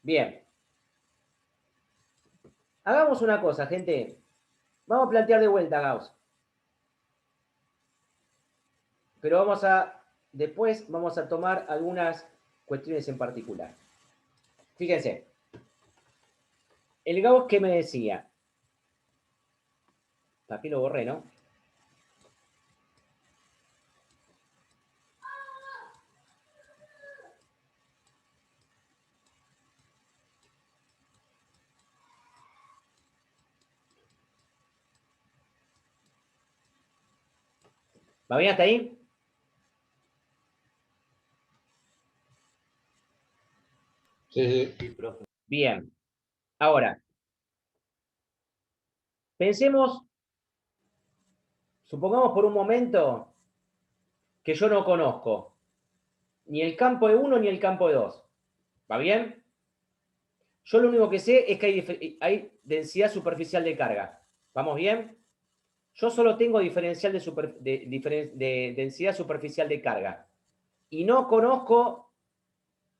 Bien. Hagamos una cosa, gente. Vamos a plantear de vuelta Gauss. Pero después vamos a tomar algunas cuestiones en particular. Fíjense. El Gauss que me decía. Aquí lo borré, ¿no? ¿Va bien hasta ahí? sí, Sí, profe. Bien. Ahora, pensemos, supongamos por un momento que yo no conozco ni el campo de 1 ni el campo de 2. ¿Va bien? Yo lo único que sé es que hay densidad superficial de carga. ¿Vamos bien? Yo solo tengo diferencial de densidad superficial de carga. Y no conozco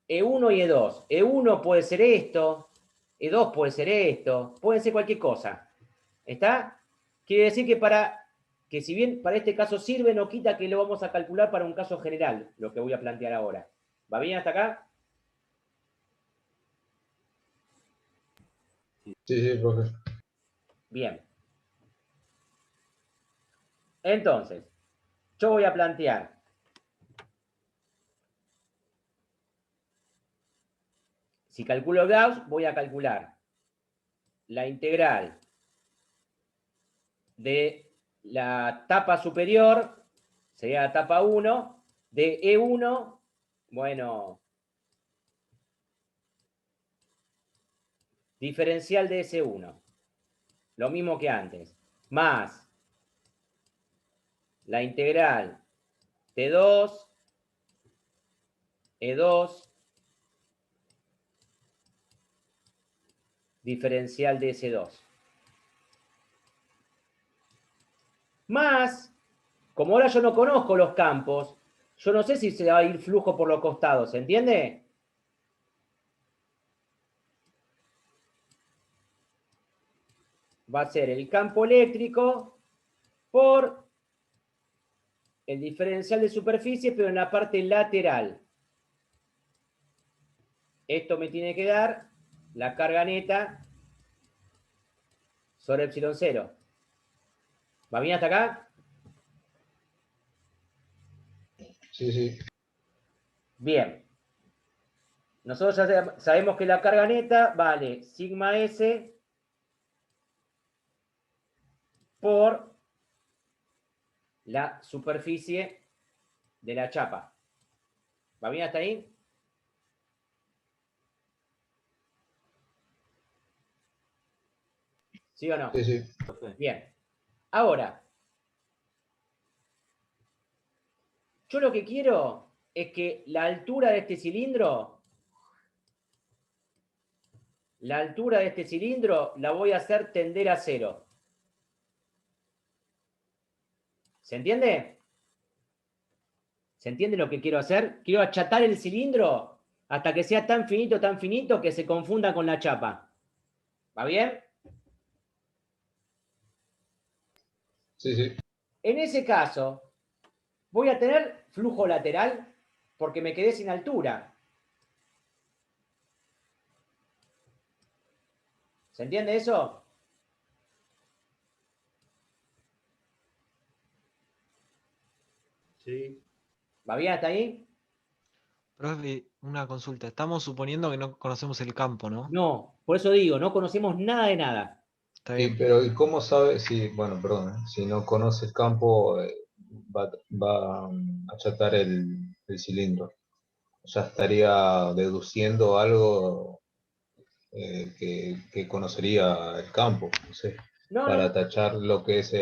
E1 y E2. E1 puede ser esto, E2 puede ser esto, puede ser cualquier cosa. ¿Está? Quiere decir que si bien para este caso sirve, no quita que lo vamos a calcular para un caso general, lo que voy a plantear ahora. ¿Va bien hasta acá? sí, profe. Bien. Entonces, yo voy a plantear, si calculo Gauss, voy a calcular la integral de la tapa superior, sería la tapa 1, de E1, bueno, diferencial de S1, lo mismo que antes, más la integral T2, E2, diferencial de S2. Más, como ahora yo no conozco los campos, yo no sé si se va a ir flujo por los costados, ¿se entiende? Va a ser el campo eléctrico por el diferencial de superficie, pero en la parte lateral. Esto me tiene que dar la carga neta sobre epsilon 0. ¿Va bien hasta acá? Sí, sí, Bien. Nosotros ya sabemos que la carga neta vale sigma S por la superficie de la chapa. ¿Va bien hasta ahí? ¿Sí o no? sí, sí. Profe. Bien. Ahora, yo lo que quiero es que la altura de este cilindro, la voy a hacer tender a 0. ¿Se entiende? ¿Se entiende lo que quiero hacer? Quiero achatar el cilindro hasta que sea tan finito que se confunda con la chapa. ¿Va bien? Sí, sí. En ese caso, voy a tener flujo lateral porque me quedé sin altura. ¿Se entiende eso? Sí. ¿Va bien hasta ahí? Profe, una consulta. Estamos suponiendo que no conocemos el campo, ¿no? No, por eso digo, no conocemos nada de nada. Está Sí, bien. pero ¿y cómo sabe si, bueno, perdón, si no conoce el campo, va a achatar el cilindro? Ya estaría deduciendo algo que conocería el campo, no sé, No, para no. tachar lo que es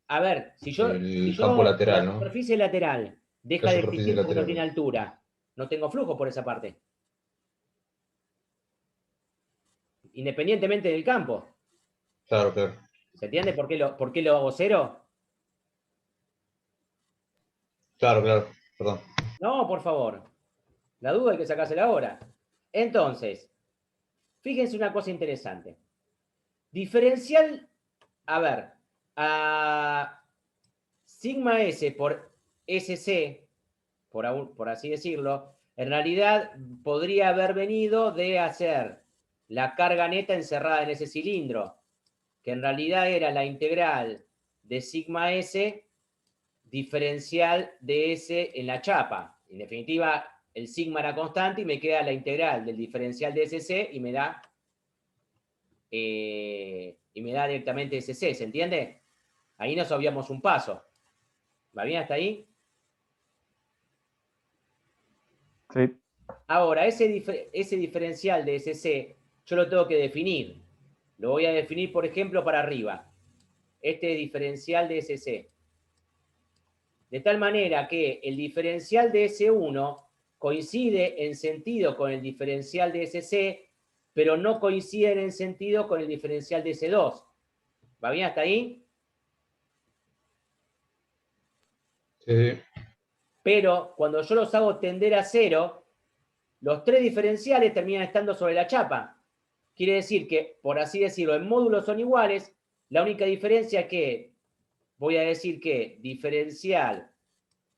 A ver, si el campo la lateral, ¿no? superficie lateral La deja de superficie existir porque no lateral. tiene altura, no tengo flujo por esa parte. Independientemente del campo. Claro, claro. ¿Se entiende por qué lo hago 0? Claro, claro, perdón. No, por favor. La duda hay que sacársela ahora. Entonces, fíjense una cosa interesante. Diferencial, a ver, a sigma S por SC, por así decirlo, en realidad podría haber venido de hacer la carga neta encerrada en ese cilindro, que en realidad era la integral de sigma S diferencial de S en la chapa. En definitiva, el sigma era constante y me queda la integral del diferencial de SC y me da directamente SC, ¿se entiende? Ahí nos obviamos un paso. ¿Va bien hasta ahí? Sí. Ahora, ese diferencial de SC, yo lo tengo que definir. Lo voy a definir, por ejemplo, para arriba. Este diferencial de SC. De tal manera que el diferencial de S1 coincide en sentido con el diferencial de SC, pero no coinciden en sentido con el diferencial de S2. ¿Va bien hasta ahí? Sí, Pero cuando yo los hago tender a 0, los tres diferenciales terminan estando sobre la chapa. Quiere decir que, por así decirlo, en módulos son iguales, la única diferencia es que voy a decir que diferencial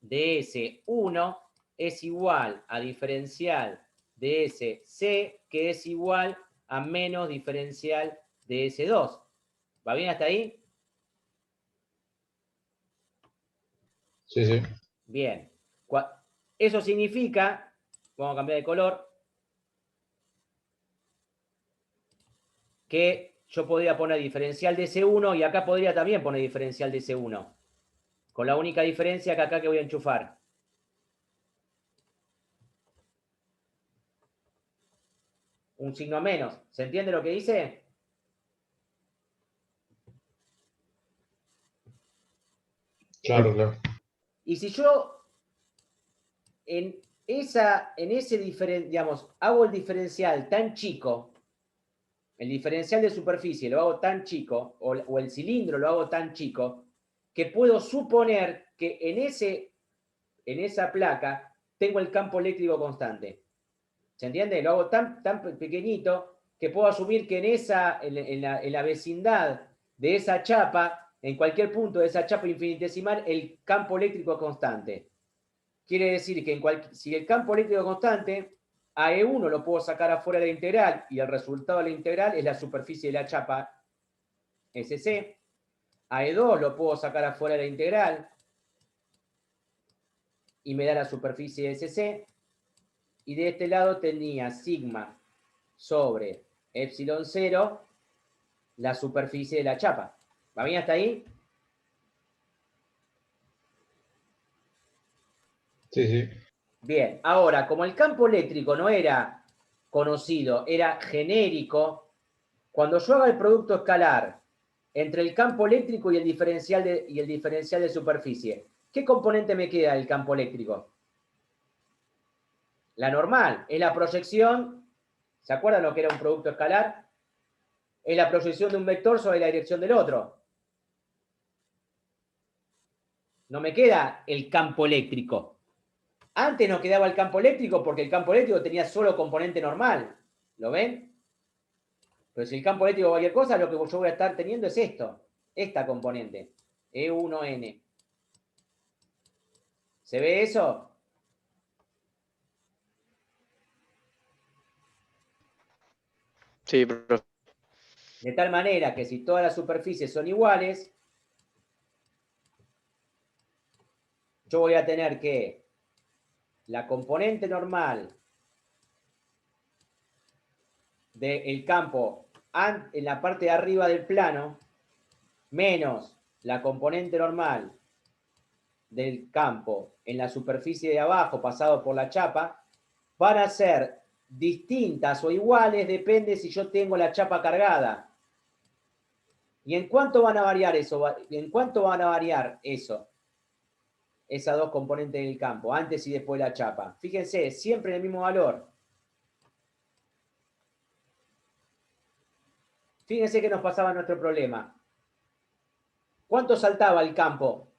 de S1 es igual a diferencial de SC, que es igual a menos diferencial de S2. ¿Va bien hasta ahí? sí, sí. Bien. Eso significa, vamos a cambiar de color, que yo podría poner diferencial de S1 y acá podría también poner diferencial de S1. Con la única diferencia que acá que voy a enchufar. Un signo menos. ¿Se entiende lo que dice? Claro, claro. Y si yo en ese digamos, hago el diferencial tan chico, el diferencial de superficie lo hago tan chico, o el cilindro lo hago tan chico, que puedo suponer que en esa placa tengo el campo eléctrico constante. ¿Se entiende? Lo hago tan pequeñito que puedo asumir que en la vecindad de esa chapa, en cualquier punto de esa chapa infinitesimal, el campo eléctrico es constante. Quiere decir que si el campo eléctrico es constante, a E1 lo puedo sacar afuera de la integral y el resultado de la integral es la superficie de la chapa SC. A E2 lo puedo sacar afuera de la integral y me da la superficie SC. Y de este lado tenía sigma sobre epsilon 0, la superficie de la chapa. ¿Va bien hasta ahí? Sí, sí. Bien, ahora, como el campo eléctrico no era conocido, era genérico, cuando yo haga el producto escalar entre el campo eléctrico y el diferencial de superficie. ¿Qué componente me queda del campo eléctrico? La normal, es la proyección. ¿Se acuerdan lo que era un producto escalar? Es la proyección de un vector sobre la dirección del otro. No me queda el campo eléctrico. Antes no quedaba el campo eléctrico porque el campo eléctrico tenía solo componente normal. ¿Lo ven? Pero si el campo eléctrico es cualquier cosa, lo que yo voy a estar teniendo es esto. Esta componente. E1N. ¿Se ve eso? Sí, profe. De tal manera que si todas las superficies son iguales, yo voy a tener que la componente normal del campo en la parte de arriba del plano menos la componente normal del campo en la superficie de abajo pasado por la chapa van a ser distintas o iguales, depende si yo tengo la chapa cargada. ¿Y en cuánto van a variar eso? ¿En cuánto van a variar eso? Esas dos componentes del campo, antes y después de la chapa. Fíjense, siempre en el mismo valor. Fíjense que nos pasaba nuestro problema. ¿Cuánto saltaba el campo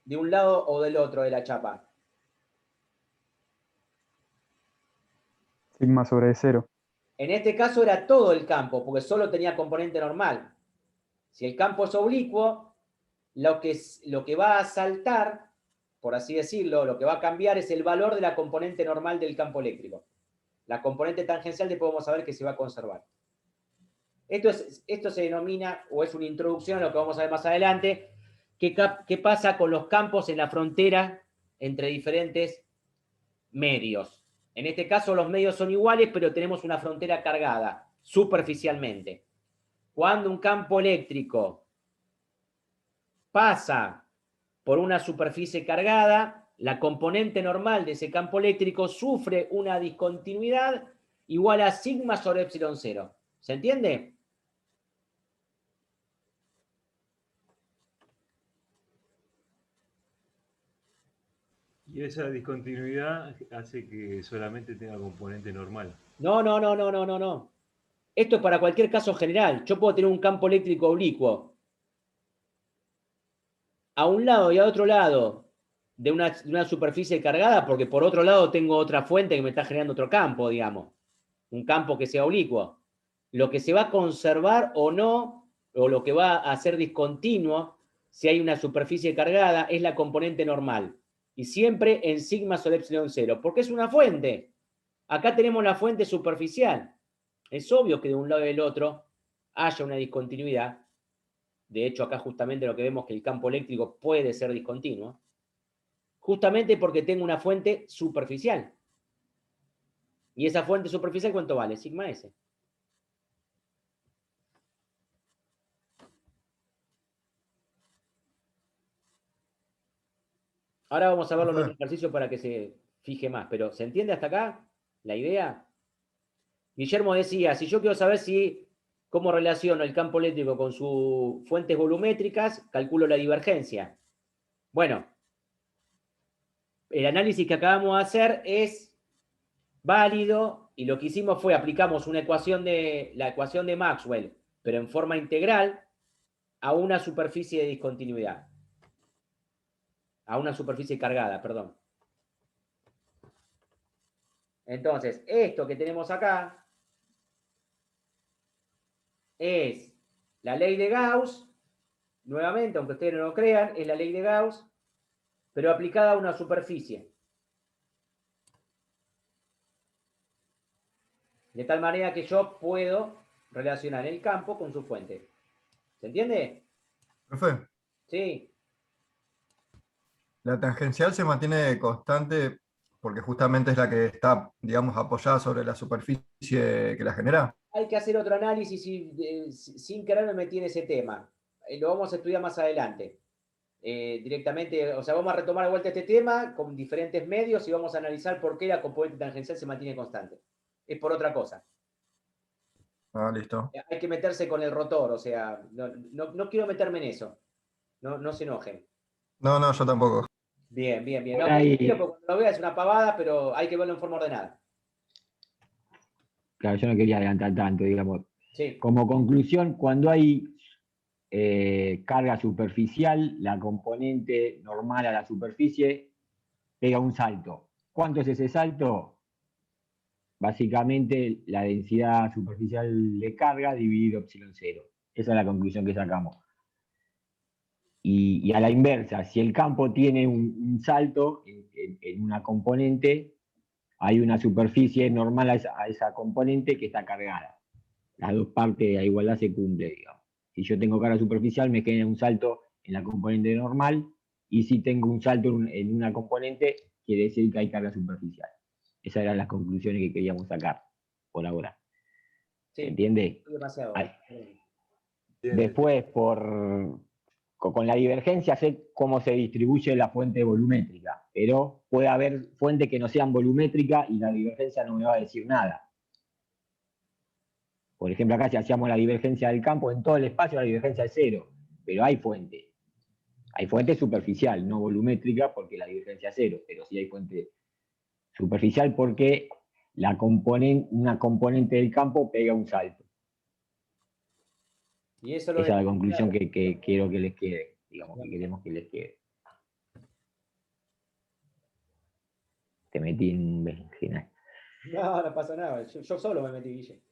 de un lado o del otro de la chapa? Sigma sobre 0. En este caso era todo el campo, porque solo tenía componente normal. Si el campo es oblicuo, lo que va a saltar, por así decirlo, lo que va a cambiar es el valor de la componente normal del campo eléctrico. La componente tangencial después vamos a ver que se va a conservar. Esto se denomina, o es una introducción a lo que vamos a ver más adelante, qué pasa con los campos en la frontera entre diferentes medios. En este caso los medios son iguales, pero tenemos una frontera cargada, superficialmente. Cuando un campo eléctrico pasa por una superficie cargada, la componente normal de ese campo eléctrico sufre una discontinuidad igual a sigma sobre epsilon 0. ¿Se entiende? Y esa discontinuidad hace que solamente tenga componente normal. No. Esto es para cualquier caso general. Yo puedo tener un campo eléctrico oblicuo a un lado y a otro lado de una superficie cargada, porque por otro lado tengo otra fuente que me está generando otro campo, digamos. Un campo que sea oblicuo. Lo que se va a conservar o no, o lo que va a ser discontinuo, si hay una superficie cargada, es la componente normal. Y siempre en sigma sobre epsilon 0, porque es una fuente. Acá tenemos la fuente superficial. Es obvio que de un lado y del otro haya una discontinuidad. De hecho, acá justamente lo que vemos es que el campo eléctrico puede ser discontinuo. Justamente porque tengo una fuente superficial. ¿Y esa fuente superficial cuánto vale? Sigma S. Ahora vamos a verlo en otro ejercicio para que se fije más, pero ¿se entiende hasta acá la idea? Guillermo decía, si yo quiero saber cómo relaciono el campo eléctrico con sus fuentes volumétricas, calculo la divergencia. Bueno, el análisis que acabamos de hacer es válido y lo que hicimos fue aplicamos la ecuación de Maxwell, pero en forma integral, a una superficie de discontinuidad. A una superficie cargada, perdón. Entonces, esto que tenemos acá es la ley de Gauss, nuevamente, aunque ustedes no lo crean, es la ley de Gauss, pero aplicada a una superficie. De tal manera que yo puedo relacionar el campo con su fuente. ¿Se entiende? Profe, Sí. la tangencial se mantiene constante porque justamente es la que está, digamos, apoyada sobre la superficie que la genera. Hay que hacer otro análisis y, sin querer me metí en ese tema. Lo vamos a estudiar más adelante. Directamente, o sea, vamos a retomar de vuelta este tema con diferentes medios y vamos a analizar por qué la componente tangencial se mantiene constante. Es por otra cosa. Ah, listo. Hay que meterse con el rotor, o sea, no quiero meterme en eso. No se enojen. No, no, yo tampoco. Bien, bien, bien. Por No, ahí- tranquilo, porque cuando lo vea es una pavada, pero hay que verlo en forma ordenada. Claro, yo no quería adelantar tanto, digamos. Sí. Como conclusión, cuando hay carga superficial, la componente normal a la superficie pega un salto. ¿Cuánto es ese salto? Básicamente la densidad superficial de carga dividido epsilon cero. Esa es la conclusión que sacamos. Y a la inversa, si el campo tiene un salto en una componente, hay una superficie normal a esa componente que está cargada. Las dos partes de la igualdad se cumplen, digamos. Si yo tengo carga superficial, me genera un salto en la componente normal, y si tengo un salto en una componente, quiere decir que hay carga superficial. Esas eran las conclusiones que queríamos sacar por ahora. Sí, ¿Se entiende? demasiado. Después, con la divergencia, sé cómo se distribuye la fuente volumétrica, pero puede haber fuentes que no sean volumétricas y la divergencia no me va a decir nada. Por ejemplo, acá si hacíamos la divergencia del campo, en todo el espacio la divergencia es cero, pero hay fuente. Hay fuente superficial, no volumétrica, porque la divergencia es cero, pero sí hay fuente superficial porque una componente del campo pega un salto. Y eso Esa es la conclusión que quiero que les quede, digamos, que queremos que les quede. Te metí en un berenjenal. No pasa nada. Yo solo me metí, Guille.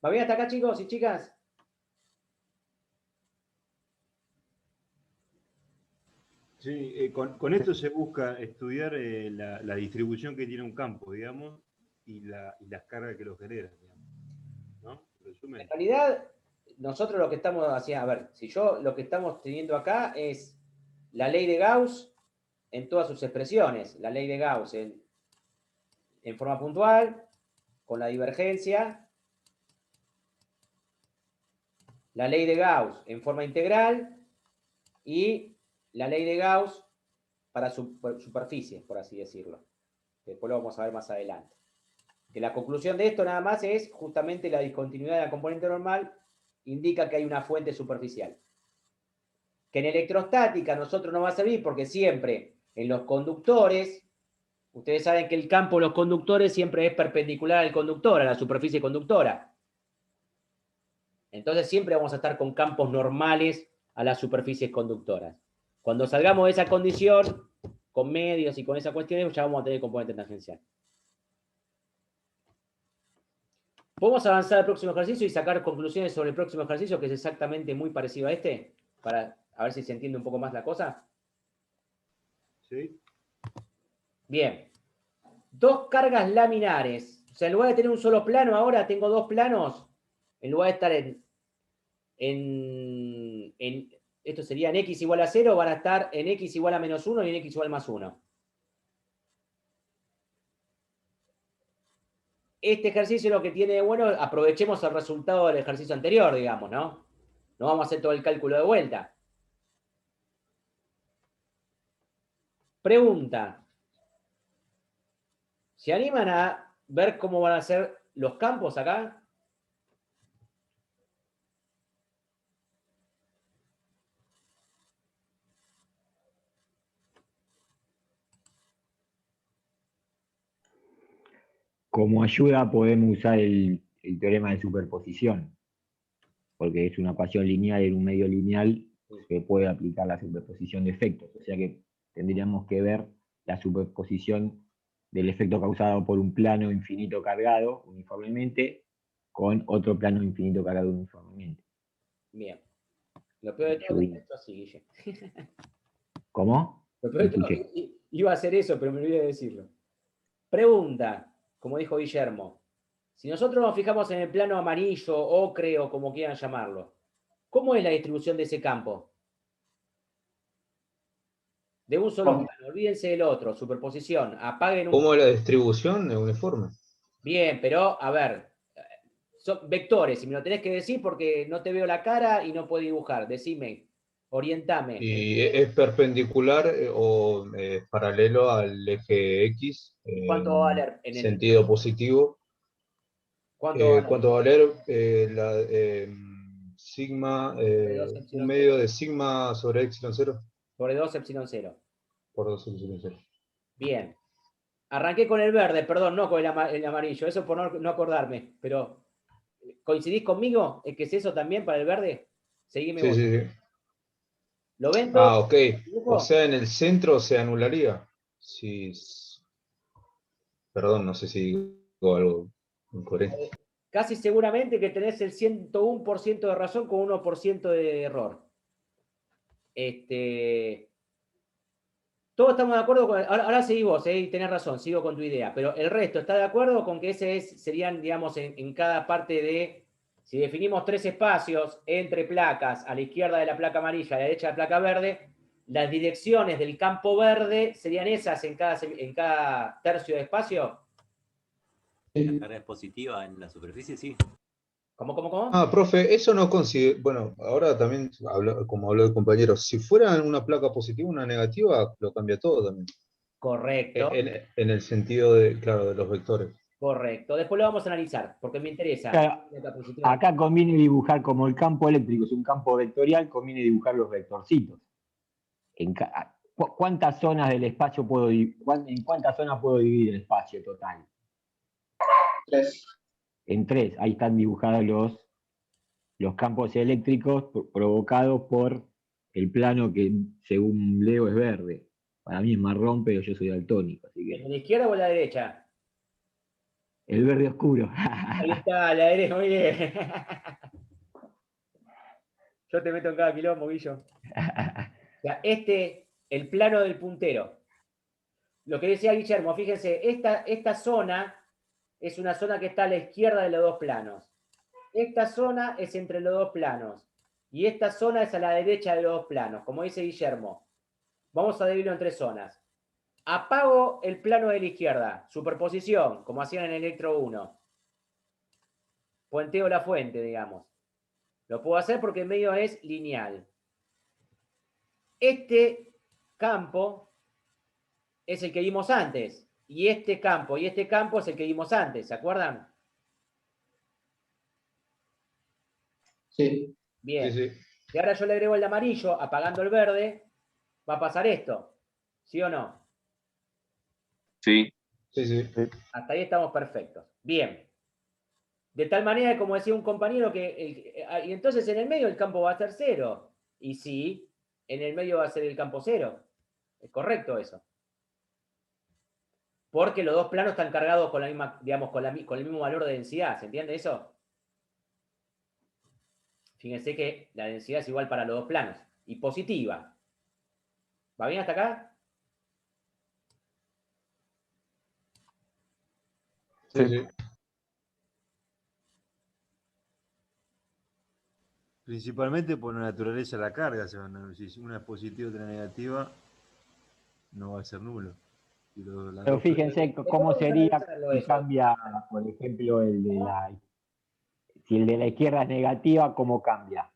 ¿Va bien hasta acá, chicos y chicas? Sí, con esto se busca estudiar la distribución que tiene un campo, digamos, y las cargas que lo generan, digamos. ¿No? Resumen. En realidad, nosotros lo que estamos haciendo, a ver, si yo lo que estamos teniendo acá es la ley de Gauss en todas sus expresiones, la ley de Gauss en forma puntual, con la divergencia, la ley de Gauss en forma integral y la ley de Gauss para superficies, por así decirlo. Después lo vamos a ver más adelante. Que la conclusión de esto nada más es justamente la discontinuidad de la componente normal indica que hay una fuente superficial. Que en electrostática a nosotros no va a servir porque siempre en los conductores, ustedes saben que el campo de los conductores siempre es perpendicular al conductor, a la superficie conductora. Entonces siempre vamos a estar con campos normales a las superficies conductoras. Cuando salgamos de esa condición, con medios y con esas cuestiones, ya vamos a tener componente tangencial. ¿Podemos avanzar al próximo ejercicio y sacar conclusiones sobre el próximo ejercicio, que es exactamente muy parecido a este? Para a ver si se entiende un poco más la cosa. Sí. Bien. Dos cargas laminares. O sea, en lugar de tener un solo plano, ahora tengo dos planos. En lugar de estar esto sería en x igual a 0, van a estar en x igual a menos 1 y en x igual a más 1. Este ejercicio lo que tiene de bueno, aprovechemos el resultado del ejercicio anterior, digamos, ¿no? No vamos a hacer todo el cálculo de vuelta. Pregunta. ¿Se animan a ver cómo van a ser los campos acá? Como ayuda podemos usar el teorema de superposición, porque es una ecuación lineal en un medio lineal, se puede aplicar la superposición de efectos, o sea que tendríamos que ver la superposición del efecto causado por un plano infinito cargado uniformemente con otro plano infinito cargado uniformemente. Bien. Lo peor de todo es que esto así, Guille. ¿Cómo? Lo peor de todo, iba a hacer eso, pero me olvidé de decirlo. Pregunta, como dijo Guillermo. Si nosotros nos fijamos en el plano amarillo, ocre o como quieran llamarlo, ¿cómo es la distribución de ese campo? De un solo plano, olvídense del otro, superposición, apaguen un... ¿Cómo es la distribución? ¿Es uniforme? Bien, pero a ver, son vectores, y me lo tenés que decir porque no te veo la cara y no puedo dibujar. Decime, orientame. ¿Y es perpendicular o paralelo al eje X ¿Cuánto va a valer en sentido positivo? ¿Cuánto va a valer sigma, un medio de sigma sobre epsilon 0? Sobre 2 epsilon 0. Por 2 epsilon 0. Bien. Arranqué con el verde, perdón, no con el amarillo, eso por no acordarme, pero ¿coincidís conmigo? ¿Es que es eso también para el verde? Seguime vos. Sí. ¿Lo ven todos? Ok. O sea, en el centro se anularía. Sí. Perdón, no sé si digo algo incoherente. Casi seguramente que tenés el 101% de razón con 1% de error. Todos estamos de acuerdo con... Ahora seguí vos, y tenés razón, sigo con tu idea. Pero el resto, ¿está de acuerdo con que serían, digamos, en cada parte de... Si definimos 3 espacios entre placas, a la izquierda de la placa amarilla, a la derecha de la placa verde, las direcciones del campo verde serían esas en cada tercio de espacio? La carga es positiva en la superficie, sí. ¿Cómo? Profe, eso no considera. Bueno, ahora también, como habló el compañero, si fuera una placa positiva, una negativa, lo cambia todo también. Correcto. En el sentido de, claro, de los vectores. Correcto. Después lo vamos a analizar, porque me interesa. Claro, acá conviene dibujar, como el campo eléctrico es un campo vectorial, conviene dibujar los vectorcitos. ¿Cuántas zonas del espacio en cuántas zonas puedo dividir el espacio total? 3. En 3. Ahí están dibujados los campos eléctricos provocados por el plano que, según Leo, es verde. Para mí es marrón, pero yo soy daltónico. Así que... ¿En la izquierda o en la derecha? El verde oscuro. Ahí está, la derecha, muy bien. Yo te meto en cada quilombo, Guillo. O sea, el plano del puntero. Lo que decía Guillermo, fíjense, esta zona es una zona que está a la izquierda de los dos planos. Esta zona es entre los dos planos. Y esta zona es a la derecha de los dos planos. Como dice Guillermo, vamos a dividirlo en 3 zonas. Apago el plano de la izquierda, superposición, como hacían en Electro 1. Puenteo la fuente, digamos. Lo puedo hacer porque el medio es lineal. Este campo es el que vimos antes. Y este campo es el que vimos antes. ¿Se acuerdan? Sí. Bien. Sí. Si ahora yo le agrego el amarillo, apagando el verde, va a pasar esto. ¿Sí o no? Sí. Hasta ahí estamos perfectos. Bien. De tal manera, como decía un compañero, y entonces en el medio el campo va a ser 0. Y sí, en el medio va a ser el campo 0. Es correcto eso. Porque los dos planos están cargados con la misma, digamos, con el mismo valor de densidad. ¿Se entiende eso? Fíjense que la densidad es igual para los dos planos. Y positiva. ¿Va bien hasta acá? Sí. Principalmente por la naturaleza de la carga. Si una es positiva y otra negativa, no va a ser nulo. Pero fíjense cómo sería si cambia, por ejemplo, si el de la izquierda es negativa, ¿cómo cambia?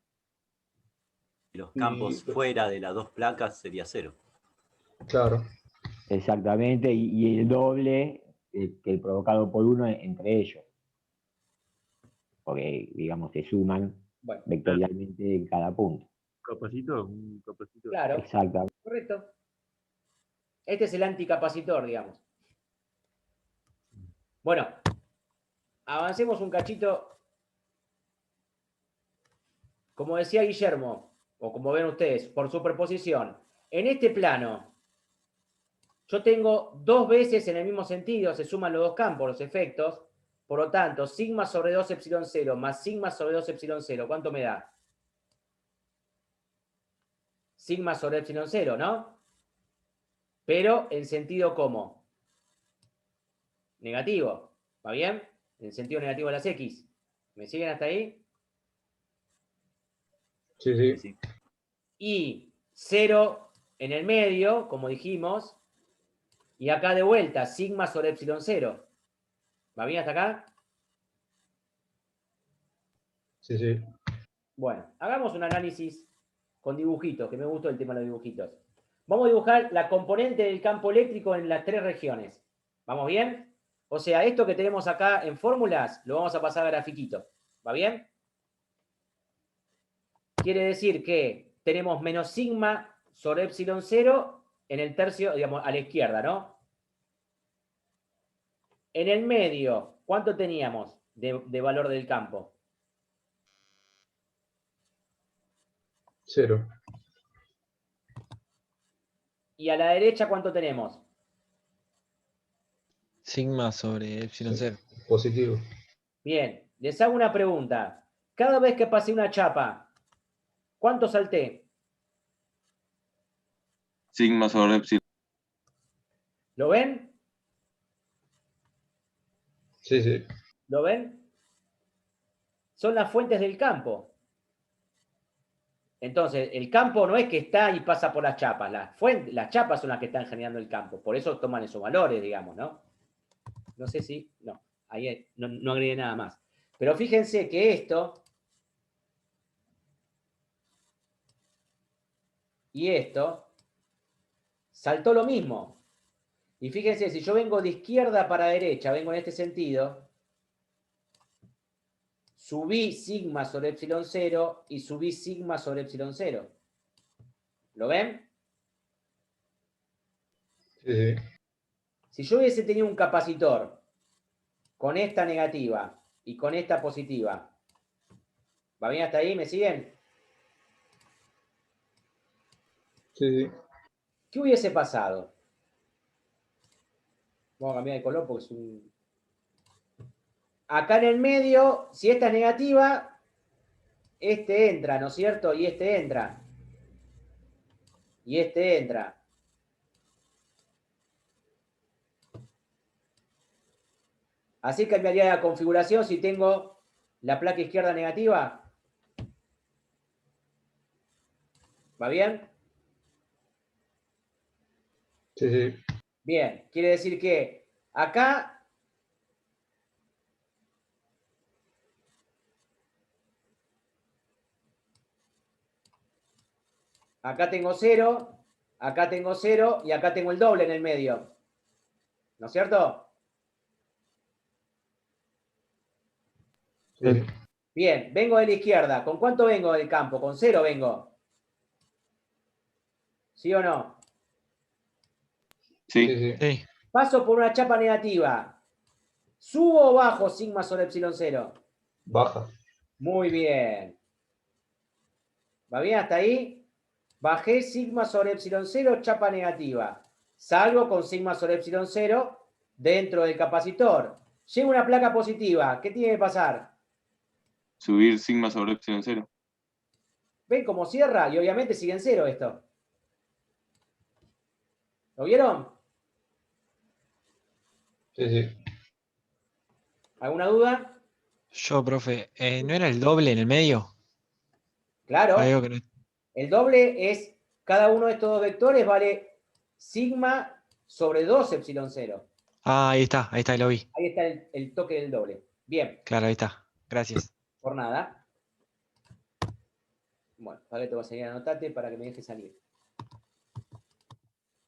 Los campos fuera de las dos placas sería 0. Claro. Exactamente, y el doble que el provocado por uno entre ellos. Porque, digamos, se suman vectorialmente en cada punto. Un capacitor. Claro. Exactamente. Correcto. Este es el anticapacitor, digamos. Bueno, avancemos un cachito. Como decía Guillermo, o como ven ustedes, por superposición. En este plano, yo tengo 2 veces en el mismo sentido, se suman los dos campos, los efectos. Por lo tanto, sigma sobre 2 epsilon 0 más sigma sobre 2 epsilon 0, ¿cuánto me da? Sigma sobre epsilon 0, ¿no? Pero en sentido ¿cómo? Negativo. ¿Va bien? En sentido negativo de las X. ¿Me siguen hasta ahí? Sí. Y 0 en el medio, como dijimos. Y acá de vuelta, sigma sobre epsilon 0. ¿Va bien hasta acá? Sí. Bueno, hagamos un análisis con dibujitos, que me gustó el tema de los dibujitos. Vamos a dibujar la componente del campo eléctrico en las 3 regiones. ¿Vamos bien? O sea, esto que tenemos acá en fórmulas, lo vamos a pasar a grafiquito. ¿Va bien? Quiere decir que tenemos menos sigma sobre epsilon 0 en el tercio, digamos, a la izquierda, ¿no? En el medio, ¿cuánto teníamos de valor del campo? 0. Y a la derecha, ¿cuánto tenemos? Sigma sobre epsilon 0. Positivo. Bien, les hago una pregunta. Cada vez que pasé una chapa, ¿cuánto salté? Sigma sobre epsilon. ¿Lo ven? Sí, sí. ¿Lo ven? Son las fuentes del campo. Entonces, el campo no es que está y pasa por las chapas. Las chapas son las que están generando el campo. Por eso toman esos valores, digamos, ¿no? No sé si... No, ahí no agregué nada más. Pero fíjense que esto y esto saltó lo mismo. Y fíjense, si yo vengo de izquierda para derecha, vengo en este sentido, subí sigma sobre epsilon 0 y subí sigma sobre epsilon 0. ¿Lo ven? Sí, sí. Si yo hubiese tenido un capacitor con esta negativa y con esta positiva, ¿va bien hasta ahí? ¿Me siguen? Sí, sí. ¿Qué hubiese pasado? Vamos a cambiar de color porque es un... Acá en el medio, si esta es negativa, este entra, ¿no es cierto? Y este entra. Y este entra. Así cambiaría la configuración si tengo la placa izquierda negativa. ¿Va bien? Sí, sí. Bien, quiere decir que acá tengo 0, acá tengo 0 y acá tengo el doble en el medio. ¿No es cierto? Sí. Bien, vengo de la izquierda. ¿Con cuánto vengo del campo? ¿Con 0 vengo? ¿Sí o no? Sí. Sí, sí. Sí. Paso por una chapa negativa. ¿Subo o bajo sigma sobre epsilon 0? Baja. Muy bien. ¿Va bien hasta ahí? Bajé sigma sobre epsilon 0, chapa negativa. Salgo con sigma sobre epsilon 0 dentro del capacitor. Llega una placa positiva. ¿Qué tiene que pasar? Subir sigma sobre epsilon 0. ¿Ven cómo cierra? Y obviamente sigue en 0 esto. ¿Lo vieron? Sí, sí. ¿Alguna duda? Yo, profe, ¿no era el doble en el medio? Claro. Algo que no... El doble es, cada uno de estos dos vectores vale sigma sobre 2 epsilon 0. Ah, ahí está, lo vi. Ahí está el toque del doble. Bien, Claro, ahí está. Gracias. por nada. Bueno, para que te voy a seguir, anotate para que me dejes salir.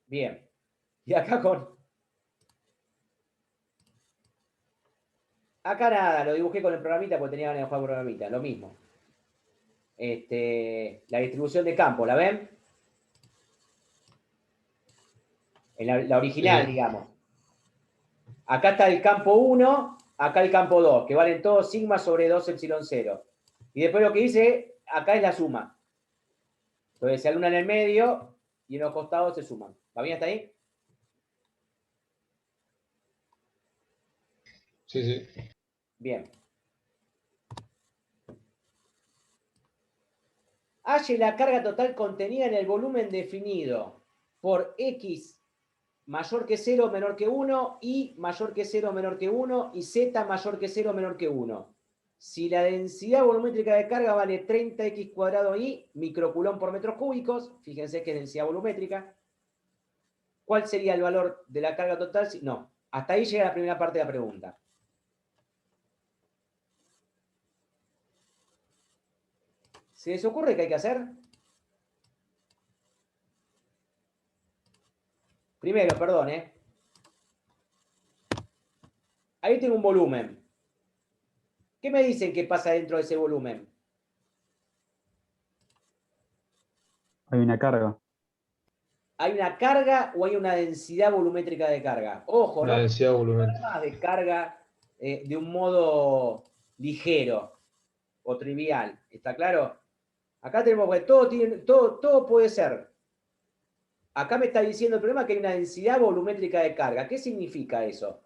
Bien. Y acá Acá nada, lo dibujé con el programita porque tenía ganas de jugar con el programita, lo mismo. La distribución de campo, ¿la ven? En la original, Sí. digamos. Acá está el campo 1, acá el campo 2, que valen todos sigma sobre 2 epsilon 0. Y después lo que hice, acá es la suma. Entonces se aluna en el medio y en los costados se suman. ¿Va bien hasta ahí? Sí, sí. Bien. Halle la carga total contenida en el volumen definido por X mayor que 0 menor que 1, Y mayor que 0 menor que 1 y Z mayor que 0 menor que 1. Si la densidad volumétrica de carga vale 30x cuadrado Y microcoulomb por metros cúbicos, fíjense que es densidad volumétrica, ¿cuál sería el valor de la carga total? No, hasta ahí llega la primera parte de la pregunta. ¿Se les ocurre qué hay que hacer? Primero, perdón, Ahí tengo un volumen. ¿Qué me dicen que pasa dentro de ese volumen? Hay una carga. ¿Hay una carga o hay una densidad volumétrica de carga? Ojo, Una no densidad volumétrica. más de carga de un modo ligero o trivial. ¿Está claro? Acá tenemos que todo puede ser. Acá me está diciendo el problema que hay una densidad volumétrica de carga. ¿Qué significa eso?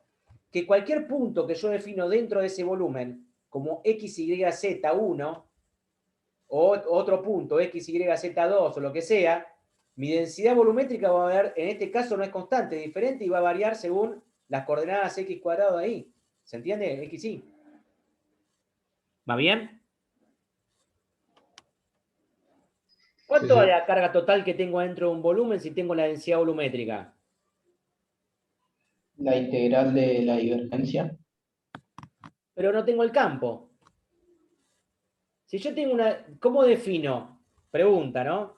Que cualquier punto que yo defino dentro de ese volumen, como x, y, z1, o otro punto, x, y, z2, o lo que sea, mi densidad volumétrica va a haber, en este caso no es constante, es diferente y va a variar según las coordenadas x cuadrado ahí. ¿Se entiende? X, y. ¿Va bien? ¿Cuánto Sí, es sí. la carga total que tengo dentro de un volumen si tengo la densidad volumétrica? La integral de la divergencia. Pero no tengo el campo. Si yo tengo una... ¿Cómo defino? Pregunta, ¿no?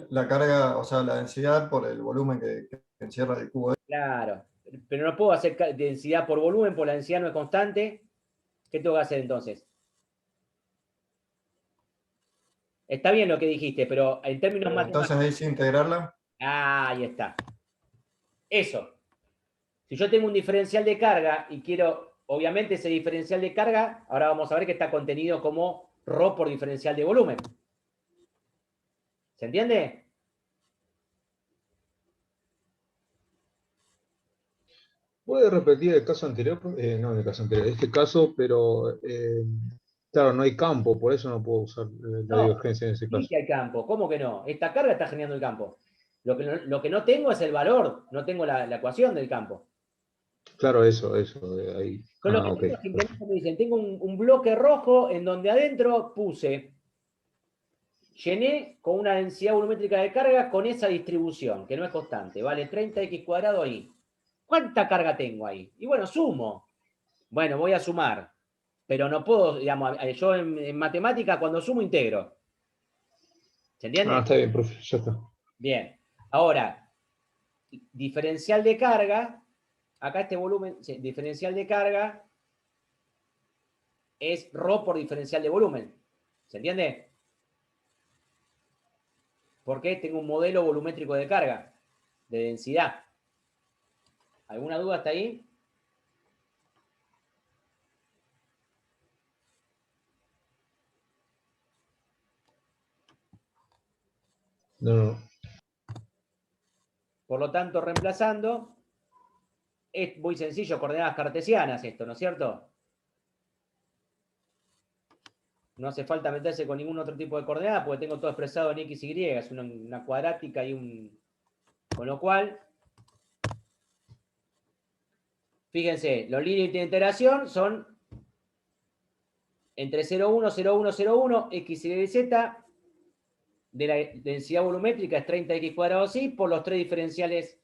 La carga, o sea, la densidad por el volumen que encierra el cubo. Claro. Pero no puedo hacer densidad por volumen, porque la densidad no es constante. ¿Qué tengo que hacer entonces? Está bien lo que dijiste, pero en términos Entonces matemáticos... ahí sí integrarla. Ah, ahí está. Eso. Si yo tengo un diferencial de carga y quiero, obviamente ese diferencial de carga, ahora vamos a ver que está contenido como ρ por diferencial de volumen. ¿Se entiende? ¿Puede repetir el caso anterior? No, el caso anterior, este caso, pero claro, no hay campo, por eso no puedo usar la No, divergencia en ese sí caso. que hay campo. ¿Cómo que no? Esta carga está generando el campo. Lo que no tengo es el valor, no tengo la ecuación del campo. Claro, eso, ahí. Con lo que Ok. tengo simplemente me dicen, tengo un bloque rojo en donde adentro llené con una densidad volumétrica de carga con esa distribución, que no es constante, vale 30x cuadrado ahí. ¿Cuánta carga tengo ahí? Y bueno, sumo. Bueno, voy a sumar, pero no puedo, digamos, yo en matemática cuando sumo integro. ¿Se entiende? Está bien, profe, ya está. Bien. Ahora, diferencial de carga, acá este volumen, diferencial de carga es ρ por diferencial de volumen. ¿Se entiende? Porque tengo un modelo volumétrico de carga, de densidad. ¿Alguna duda hasta ahí? No. Por lo tanto, reemplazando, es muy sencillo, coordenadas cartesianas esto, ¿no es cierto? No hace falta meterse con ningún otro tipo de coordenada porque tengo todo expresado en x y, es una cuadrática y un... Con lo cual, fíjense, los límites de iteración son entre 0,1, 0,1, 0,1, x, y, z, de la densidad volumétrica es 30x cuadrado sí, por los tres diferenciales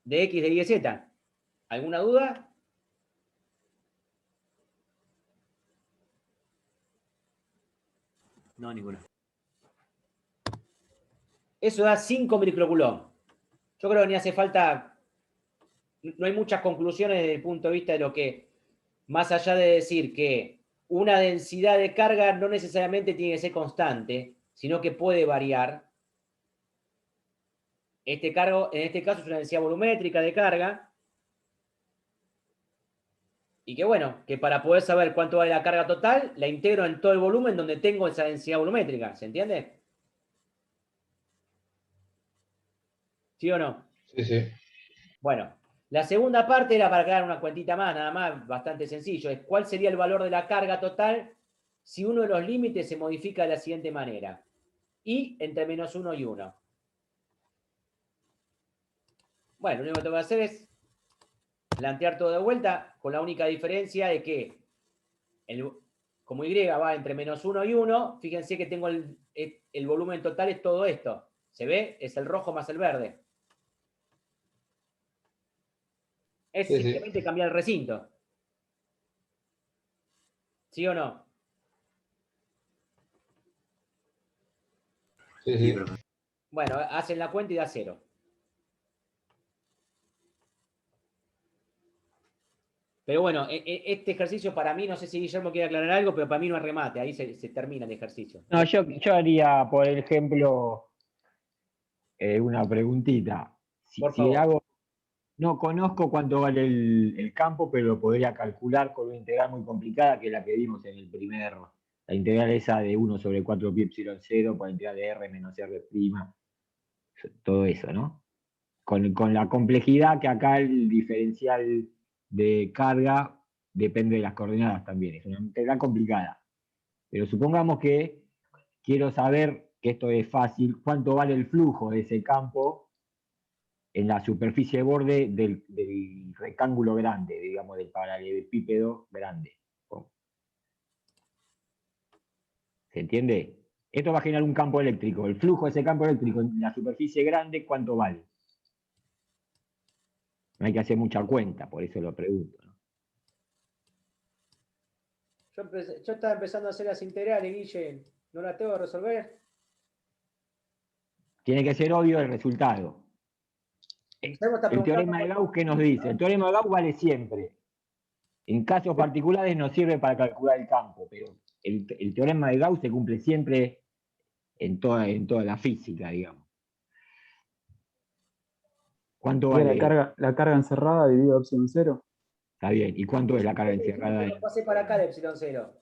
de x, de y, z. ¿Alguna duda? No, ninguna. Eso da 5 microcoulomb. Yo creo que ni hace falta, no hay muchas conclusiones desde el punto de vista de lo que, más allá de decir que una densidad de carga no necesariamente tiene que ser constante, sino que puede variar. En este caso es una densidad volumétrica de carga, y que bueno, que para poder saber cuánto vale la carga total, la integro en todo el volumen donde tengo esa densidad volumétrica, ¿se entiende? ¿Sí o no? Sí, sí. Bueno, la segunda parte era para crear una cuentita más, nada más, bastante sencillo, es cuál sería el valor de la carga total si uno de los límites se modifica de la siguiente manera. Y entre menos 1 y 1. Bueno, lo único que tengo que hacer es plantear todo de vuelta, con la única diferencia de que como y va entre menos 1 y 1, fíjense que tengo el volumen total es todo esto. ¿Se ve? Es el rojo más el verde. Es Sí, sí. simplemente cambiar el recinto. ¿Sí o no? Sí, Sí, sí. profe. Bueno, hacen la cuenta y da 0. Pero bueno, este ejercicio para mí, no sé si Guillermo quiere aclarar algo, pero para mí no es remate, ahí se termina el ejercicio. No, yo haría, por ejemplo, una preguntita. Por Si favor. hago, no conozco cuánto vale el campo, pero lo podría calcular con una integral muy complicada, que es la que vimos en el primer, la integral esa de 1 sobre 4 pi epsilon 0 por la integral de R menos R', todo eso, ¿no? Con la complejidad que acá el diferencial de carga depende de las coordenadas también, es una integral complicada. Pero supongamos que quiero saber, que esto es fácil, cuánto vale el flujo de ese campo en la superficie de borde del rectángulo grande, digamos, del paralelepípedo grande. ¿Se entiende? Esto va a generar un campo eléctrico. El flujo de ese campo eléctrico en la superficie grande, ¿cuánto vale? No hay que hacer mucha cuenta, por eso lo pregunto, ¿no? Yo estaba empezando a hacer las integrales, Guille. ¿No las tengo que resolver? Tiene que ser obvio el resultado. El teorema de Gauss, ¿qué nos dice? El teorema de Gauss vale siempre. En casos particulares nos sirve para calcular el campo, pero el teorema de Gauss se cumple siempre en toda la física, digamos. ¿Cuánto vale? La carga encerrada dividida epsilon 0. Está bien. ¿Y cuánto es la carga encerrada? Lo pasé para acá de epsilon 0.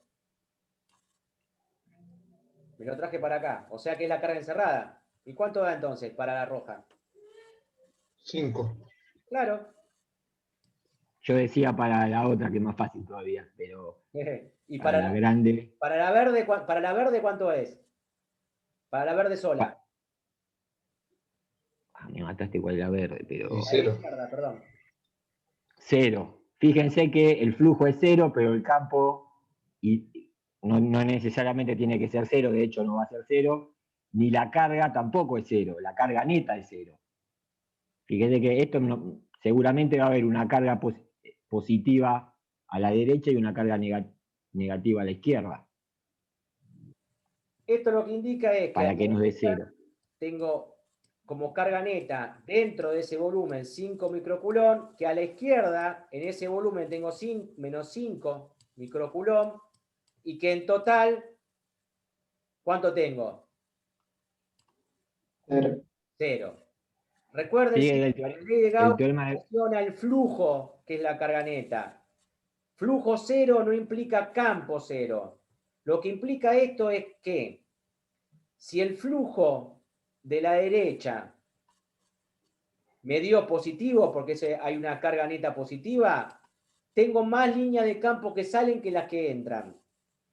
Me lo traje para acá. O sea que es la carga encerrada. ¿Y cuánto da entonces para la roja? 5. Claro. Yo decía para la otra, que es más fácil todavía, pero ¿Y para la grande. Para la verde, ¿cuánto es? Para la verde sola. Me mataste cuál es la verde, pero. 0. Perdón. 0. Fíjense que el flujo es 0, pero el campo no necesariamente tiene que ser 0, de hecho no va a ser 0, ni la carga tampoco es 0, la carga neta es 0. Fíjense que esto seguramente va a haber una carga positiva a la derecha y una carga negativa a la izquierda. Esto lo que indica es para que nos dé 0. Tengo como carga neta dentro de ese volumen 5 microcoulomb, que a la izquierda en ese volumen tengo menos 5 microcoulomb, y que en total, ¿cuánto tengo? 0. Recuerden Sí, que la ley de Gauss funciona el flujo, que es la carga neta. Flujo 0 no implica campo 0. Lo que implica esto es que si el flujo de la derecha me dio positivo, porque hay una carga neta positiva, tengo más líneas de campo que salen que las que entran.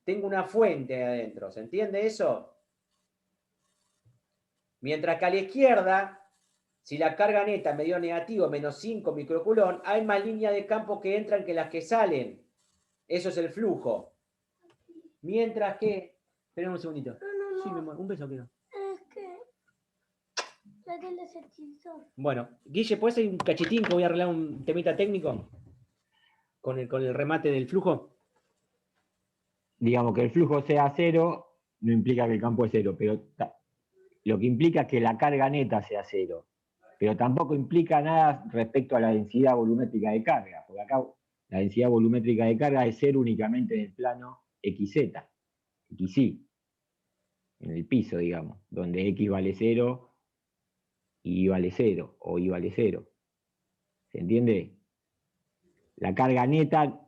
Tengo una fuente adentro, ¿se entiende eso? Mientras que a la izquierda, si la carga neta me dio negativo, menos 5 microcoulomb, hay más líneas de campo que entran que las que salen. Eso es el flujo. Mientras que... Esperen un segundito. Sí, mi amor, un beso quiero. Bueno, Guille, ¿puedes hacer un cachitín que voy a arreglar un temita técnico con el remate del flujo? Digamos que el flujo sea 0 no implica que el campo es 0, pero lo que implica es que la carga neta sea 0. Pero tampoco implica nada respecto a la densidad volumétrica de carga, porque acá la densidad volumétrica de carga es 0 únicamente en el plano XZ, XY, en el piso, digamos, donde X vale 0, Y vale 0, o Y vale 0. ¿Se entiende? La carga neta,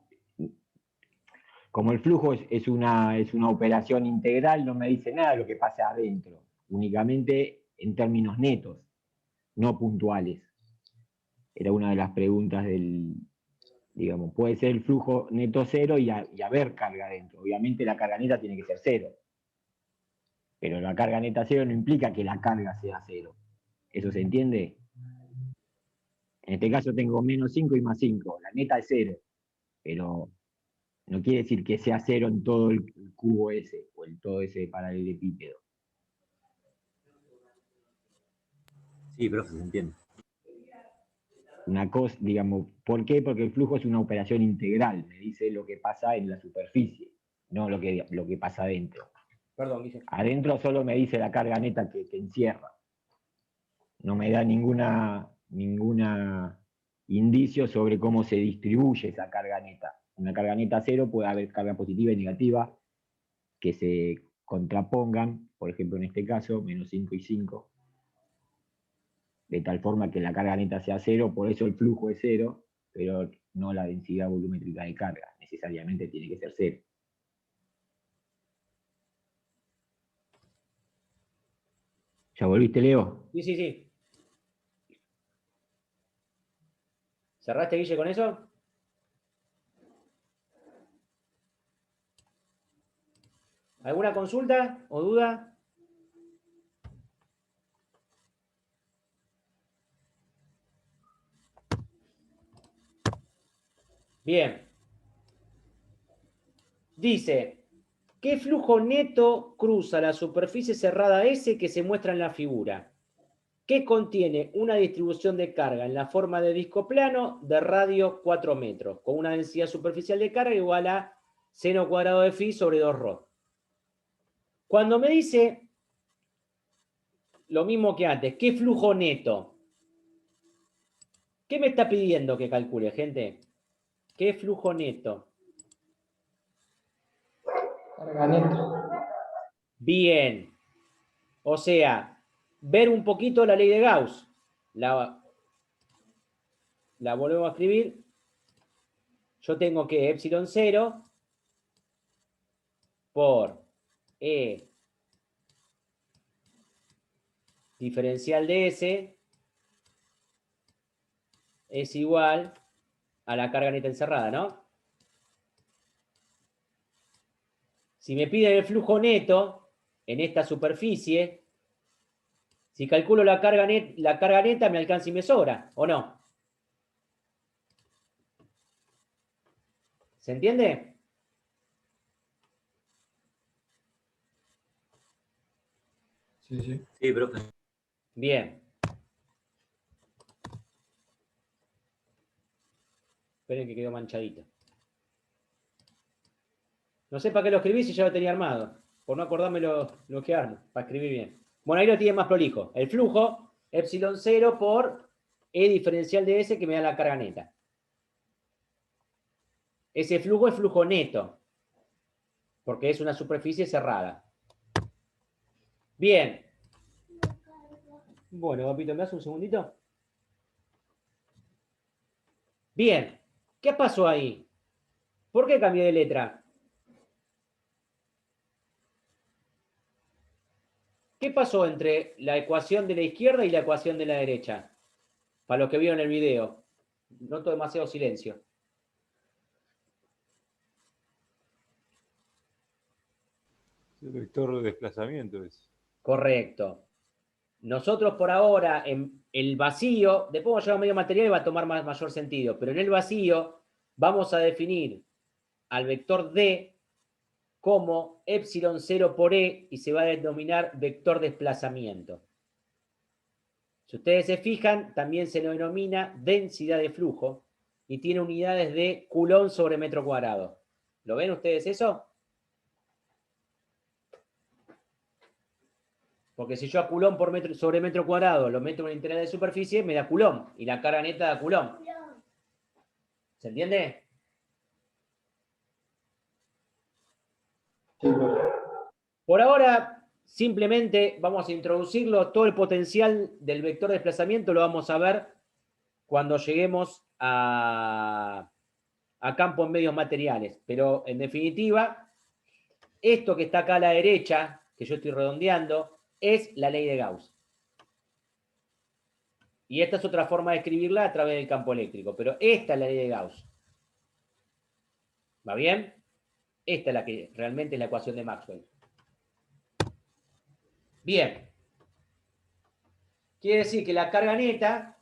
como el flujo es una operación integral, no me dice nada de lo que pasa adentro, únicamente en términos netos, no puntuales. Era una de las preguntas digamos, puede ser el flujo neto 0 y haber carga adentro. Obviamente la carga neta tiene que ser 0. Pero la carga neta 0 no implica que la carga sea 0. ¿Eso se entiende? En este caso tengo menos 5 y más 5. La neta es 0. Pero no quiere decir que sea 0 en todo el cubo ese, o en todo ese paralelepípedo. Sí, profe, se entiende. Una cosa, digamos, ¿por qué? Porque el flujo es una operación integral, me dice lo que pasa en la superficie, no lo que pasa adentro. Perdón, Guille. Adentro solo me dice la carga neta que encierra. No me da ninguna indicios sobre cómo se distribuye esa carga neta. Una carga neta cero puede haber carga positiva y negativa que se contrapongan, por ejemplo en este caso, menos 5 y 5, de tal forma que la carga neta sea cero, por eso el flujo es cero, pero no la densidad volumétrica de carga, necesariamente tiene que ser cero. ¿Ya volviste, Leo? Sí, sí, sí. ¿Cerraste, Guille, con eso? ¿Alguna consulta o duda? Bien. Dice, ¿qué flujo neto cruza la superficie cerrada S que se muestra en la figura? Que contiene una distribución de carga en la forma de disco plano de radio 4 metros, con una densidad superficial de carga igual a seno cuadrado de phi sobre 2ρ. Cuando me dice lo mismo que antes, ¿qué flujo neto? ¿Qué me está pidiendo que calcule, gente? ¿Qué flujo neto? Carga neta. Bien. O sea, ver un poquito la ley de Gauss. La volvemos a escribir. Yo tengo que epsilon 0 por E diferencial de S es igual a la carga neta encerrada, ¿no? Si me piden el flujo neto en esta superficie, si calculo la carga neta me alcanza y me sobra, ¿o no? ¿Se entiende? Sí, sí. Sí, profe. Bien. Esperen que quedó manchadito. No sé para qué lo escribí si ya lo tenía armado. Por no acordarme lo que armo, para escribir bien. Bueno, ahí lo tiene más prolijo. El flujo, epsilon 0 por E diferencial de S que me da la carga neta. Ese flujo es flujo neto, porque es una superficie cerrada. Bien. Bueno, papito, ¿me das un segundito? Bien. ¿Qué pasó ahí? ¿Por qué cambié de letra? ¿Qué pasó entre la ecuación de la izquierda y la ecuación de la derecha? Para los que vieron el video. Noto demasiado silencio. El vector de desplazamiento es. Correcto. Nosotros por ahora, en el vacío, después vamos a llevar medio material y va a tomar mayor sentido, pero en el vacío vamos a definir al vector D como epsilon 0 por E y se va a denominar vector desplazamiento. Si ustedes se fijan, también se lo denomina densidad de flujo y tiene unidades de Coulomb sobre metro cuadrado. ¿Lo ven ustedes eso? Porque si yo a Coulomb sobre metro cuadrado lo meto en una integral de superficie, me da Coulomb. Y la carga neta da Coulomb. ¿Se entiende? Por ahora, simplemente vamos a introducirlo. Todo el potencial del vector de desplazamiento lo vamos a ver cuando lleguemos a campo en medios materiales. Pero, en definitiva, esto que está acá a la derecha, que yo estoy redondeando, es la ley de Gauss. Y esta es otra forma de escribirla a través del campo eléctrico, pero esta es la ley de Gauss. ¿Va bien? Esta es la que realmente es la ecuación de Maxwell. Bien. Quiere decir que la carga neta,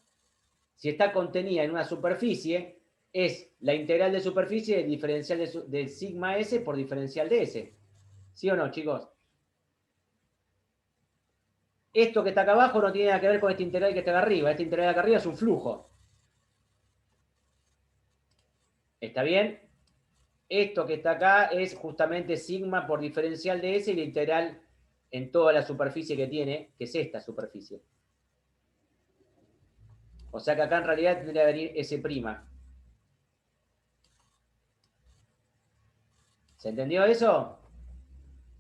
si está contenida en una superficie, es la integral de superficie del diferencial de sigma S por diferencial de S. ¿Sí o no, chicos? Esto que está acá abajo no tiene nada que ver con esta integral que está acá arriba. Esta integral de acá arriba es un flujo. ¿Está bien? Esto que está acá es justamente sigma por diferencial de S y la integral en toda la superficie que tiene, que es esta superficie. O sea que acá en realidad tendría que venir S'. ¿Se entendió eso?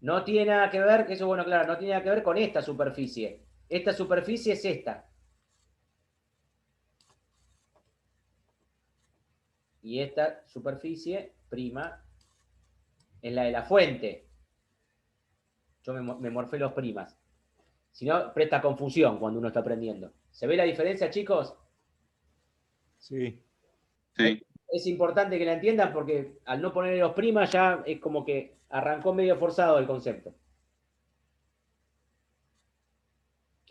No tiene nada que ver, eso bueno, claro, no tiene nada que ver con esta superficie. Esta superficie es esta. Y esta superficie prima es la de la fuente. Yo me morfé los primas. Si no, presta confusión cuando uno está aprendiendo. ¿Se ve la diferencia, chicos? Sí. Sí. Es importante que la entiendan porque al no poner los primas ya es como que arrancó medio forzado el concepto.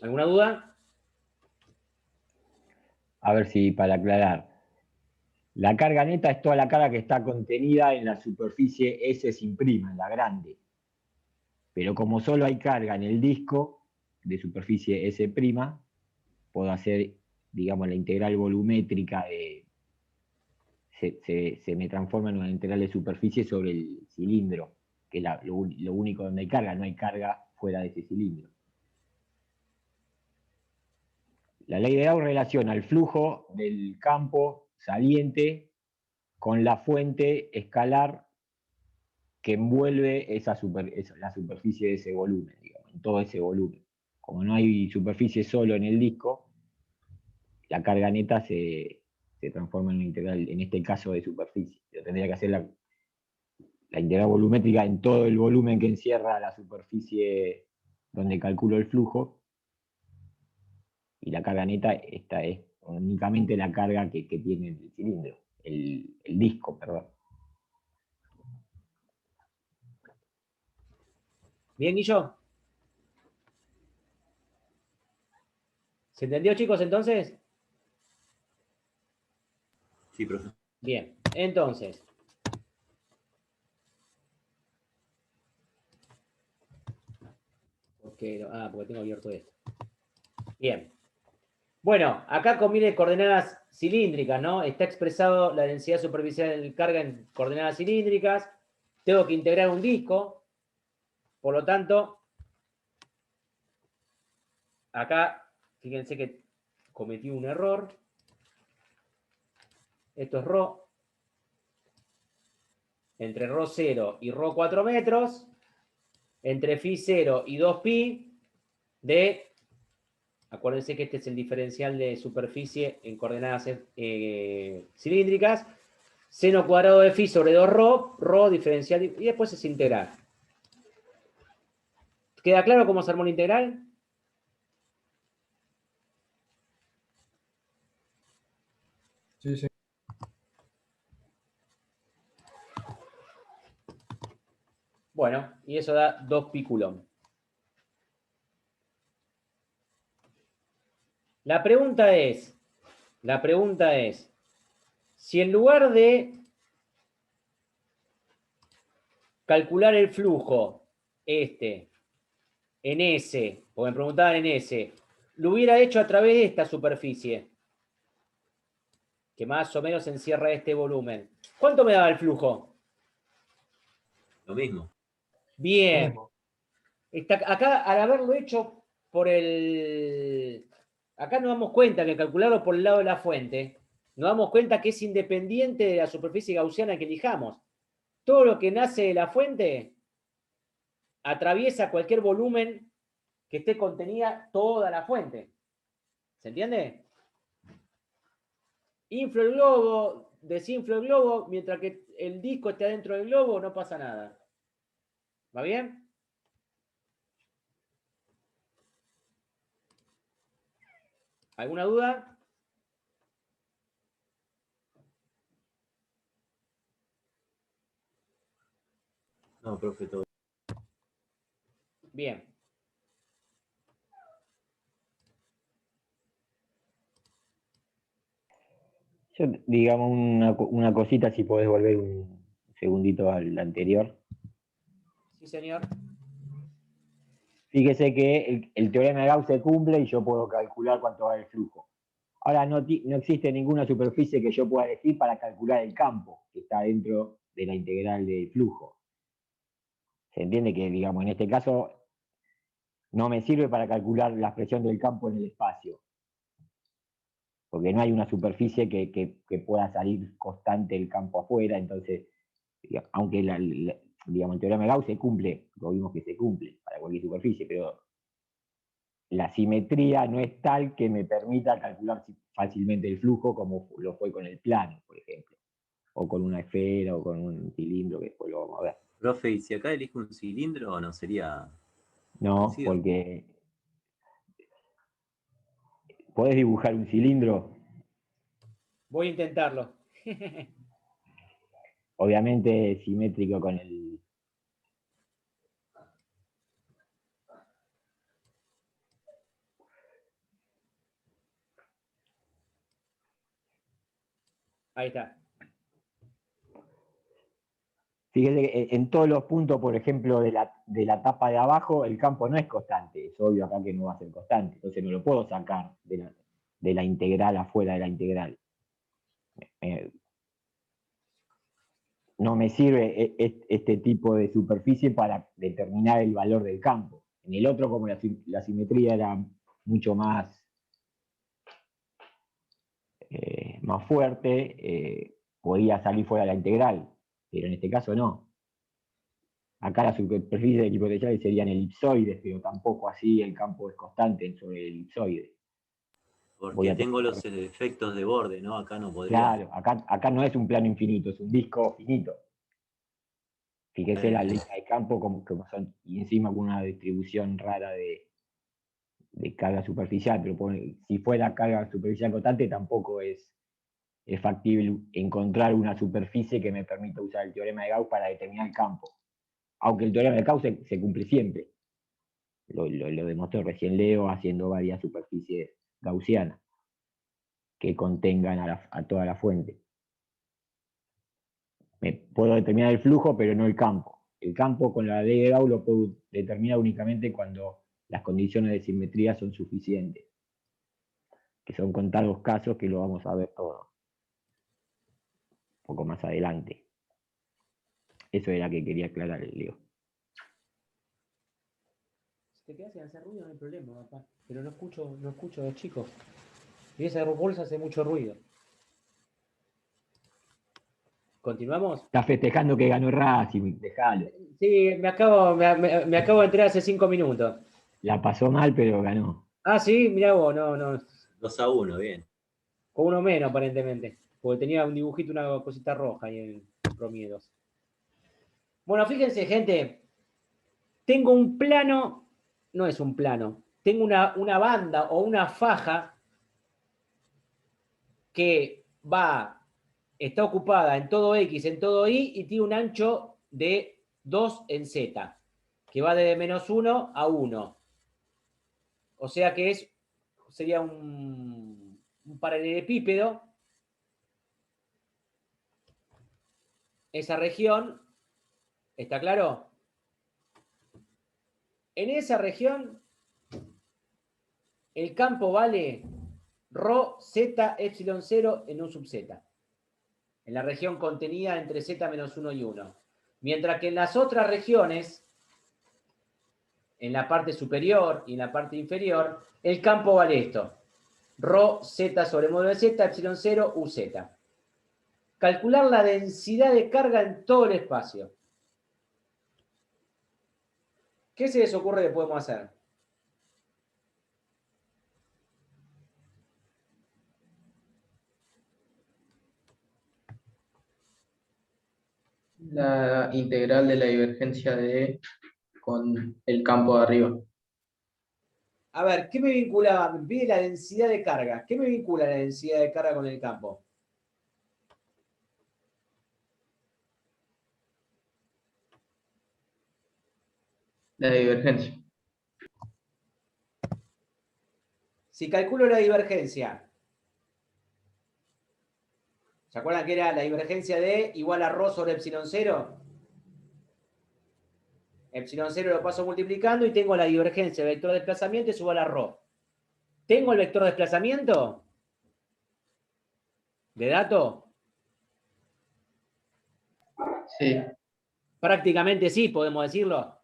¿Alguna duda? A ver si para aclarar. La carga neta es toda la carga que está contenida en la superficie S sin prima, en la grande. Pero como solo hay carga en el disco de superficie S', puedo hacer, digamos, la integral volumétrica de... Se me transforma en una integral de superficie sobre el cilindro, que es lo único donde hay carga, no hay carga fuera de ese cilindro. La ley de Gauss relaciona el flujo del campo saliente con la fuente escalar que envuelve la superficie de ese volumen, digamos, en todo ese volumen. Como no hay superficie solo en el disco, la carga neta se transforma en una integral, en este caso de superficie. Yo tendría que hacer la integral volumétrica en todo el volumen que encierra la superficie donde calculo el flujo, y la carga neta esta es únicamente la carga que tiene el cilindro, el disco, perdón. Bien, Guillo. ¿Se entendió, chicos, entonces? Sí, profe. Bien, entonces. Porque tengo abierto esto. Bien. Bueno, acá conviene coordenadas cilíndricas, ¿no? Está expresado la densidad superficial de carga en coordenadas cilíndricas. Tengo que integrar un disco. Por lo tanto, acá, fíjense que cometí un error. Esto es ρ. Entre ρ0 y ρ 4 metros. Entre φ0 y 2pi de... Acuérdense que este es el diferencial de superficie en coordenadas cilíndricas. Seno cuadrado de phi sobre 2ρ, ρ diferencial, y después es integral. ¿Queda claro cómo se armó la integral? Sí, sí. Bueno, y eso da 2 pi coulomb. La pregunta es, si en lugar de calcular el flujo, en S, o me preguntaban en S, lo hubiera hecho a través de esta superficie, que más o menos encierra este volumen, ¿cuánto me daba el flujo? Lo mismo. Bien. Acá, al haberlo hecho por el... Acá nos damos cuenta que calcularlo por el lado de la fuente, nos damos cuenta que es independiente de la superficie gaussiana que elijamos. Todo lo que nace de la fuente atraviesa cualquier volumen que esté contenida toda la fuente. ¿Se entiende? Inflo el globo, desinflo el globo, mientras que el disco esté adentro del globo, no pasa nada. ¿Va bien? ¿Alguna duda? No, profe, todo. Bien. Yo, digamos, una cosita, si podés volver un segundito al anterior. Sí, señor. Fíjese que el teorema de Gauss se cumple y yo puedo calcular cuánto va el flujo. Ahora no existe ninguna superficie que yo pueda elegir para calcular el campo que está dentro de la integral del flujo. Se entiende que, digamos, en este caso no me sirve para calcular la expresión del campo en el espacio. porque no hay una superficie que pueda salir constante el campo afuera, entonces, aunque digamos, el teorema de Gauss se cumple, lo vimos que se cumple para cualquier superficie, pero la simetría no es tal que me permita calcular fácilmente el flujo como lo fue con el plano, por ejemplo, o con una esfera o con un cilindro, que después lo vamos a ver. Profe, ¿y si acá elijo un cilindro no sería No, parecido? porque podés dibujar un cilindro, Voy a intentarlo. obviamente simétrico con el... Ahí está. Fíjese que en todos los puntos, por ejemplo, de la tapa de abajo, el campo no es constante. Es obvio acá que no va a ser constante. Entonces no lo puedo sacar de la integral afuera de la integral. No me sirve este tipo de superficie para determinar el valor del campo. En el otro, como la simetría era mucho más fuerte, podía salir fuera de la integral, pero en este caso no. Acá las superficies equipotenciales serían elipsoides, pero tampoco así el campo es constante sobre el elipsoide. Porque tengo los efectos de borde, ¿no? Acá no podría. Claro, acá no es un plano infinito, es un disco finito. Fíjese la línea de campo como son, y encima con una distribución rara de carga superficial, pero si fuera carga superficial constante tampoco es factible encontrar una superficie que me permita usar el teorema de Gauss para determinar el campo. Aunque el teorema de Gauss se cumple siempre. Lo demostró recién Leo haciendo varias superficies gaussianas que contengan a toda la fuente. Puedo determinar el flujo, pero no el campo. El campo con la ley de Gauss lo puedo determinar únicamente cuando las condiciones de simetría son suficientes, que son contados casos que lo vamos a ver todos un poco más adelante. Eso era que quería aclarar, Leo. Si te quedas sin hacer ruido no hay problema, papá. Pero no escucho a los chicos. Y esa bolsa hace mucho ruido. ¿Continuamos? Está festejando que ganó Racing, dejalo. Sí, me acabo de enterar hace 5 minutos. La pasó mal, pero ganó. Ah, sí, mirá vos, no. 2-1, bien. Con uno menos, aparentemente. Porque tenía un dibujito, una cosita roja ahí en Romiedos. Bueno, fíjense, gente. Tengo un plano, no es un plano. Tengo una banda o una faja que está ocupada en todo X, en todo Y, y tiene un ancho de 2 en Z, que va de -1 a 1. O sea que sería un paralelepípedo. Esa región, ¿está claro? En esa región, el campo vale ρ, z, epsilon 0 en un sub z. En la región contenida entre z menos 1 y 1. Mientras que en las otras regiones, en la parte superior y en la parte inferior, el campo vale esto. Rho z sobre módulo de z, epsilon 0, uz. Calcular la densidad de carga en todo el espacio. ¿Qué se les ocurre que podemos hacer? La integral de la divergencia de E con el campo de arriba. A ver, ¿qué me vincula? Me pide la densidad de carga. ¿Qué me vincula la densidad de carga con el campo? La divergencia. Si calculo la divergencia, ¿se acuerdan que era la divergencia de igual a ρ sobre epsilon 0? Epsilon 0 lo paso multiplicando y tengo la divergencia del vector de desplazamiento es igual a ρ. ¿Tengo el vector de desplazamiento? ¿De dato? Sí. Prácticamente sí, podemos decirlo.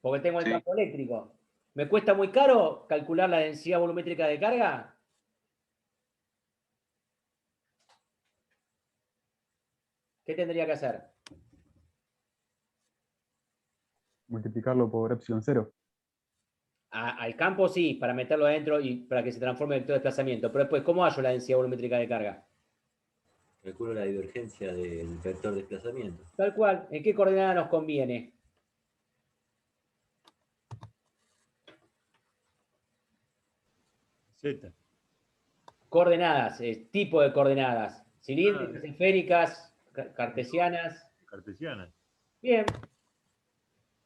Porque tengo el campo eléctrico. ¿Me cuesta muy caro calcular la densidad volumétrica de carga? ¿Qué tendría que hacer? Multiplicarlo por epsilon 0. Al campo sí, para meterlo adentro y para que se transforme en vector de desplazamiento. Pero después, ¿cómo hallo la densidad volumétrica de carga? Calculo la divergencia del vector de desplazamiento. Tal cual. ¿En qué coordenada nos conviene? Z. Coordenadas, tipo de coordenadas. Cilíndricas, esféricas, cartesianas. Cartesiana. Bien.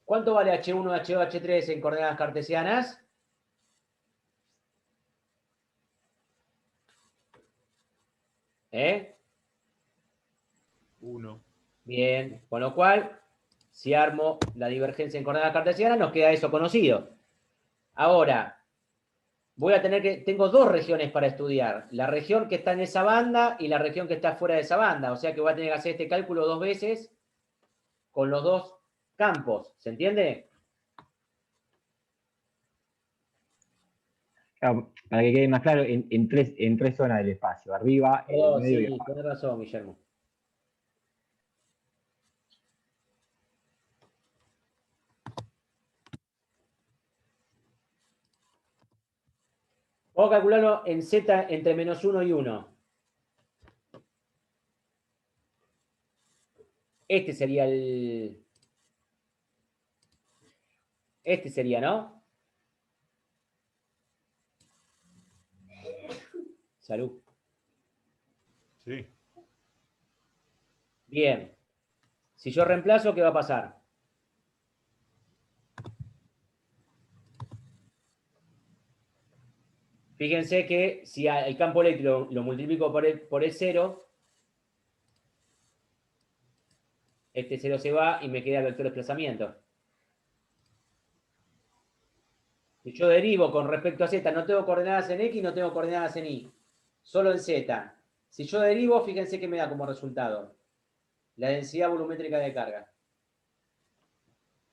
¿Cuánto vale H1, H2, H3 en coordenadas cartesianas? ¿Eh? 1. Bien. Con lo cual, si armo la divergencia en coordenadas cartesianas, nos queda eso conocido. Ahora, voy a tener que... Tengo dos regiones para estudiar. La región que está en esa banda y la región que está fuera de esa banda. O sea que voy a tener que hacer este cálculo dos veces con los dos campos. ¿Se entiende? Claro, para que quede más claro, en tres zonas del espacio, arriba, en el medio y Sí, abajo. tenés razón, Guillermo. Vamos a calcularlo en Z entre -1 y 1. Este sería el... Este sería, ¿no? Salud. Sí. Bien. Si yo reemplazo, ¿qué va a pasar? Fíjense que si el campo eléctrico lo multiplico por el 0, este 0 se va y me queda el vector de desplazamiento. Si yo derivo con respecto a Z, no tengo coordenadas en X, no tengo coordenadas en Y. Solo en Z. Si yo derivo, fíjense que me da como resultado la densidad volumétrica de carga.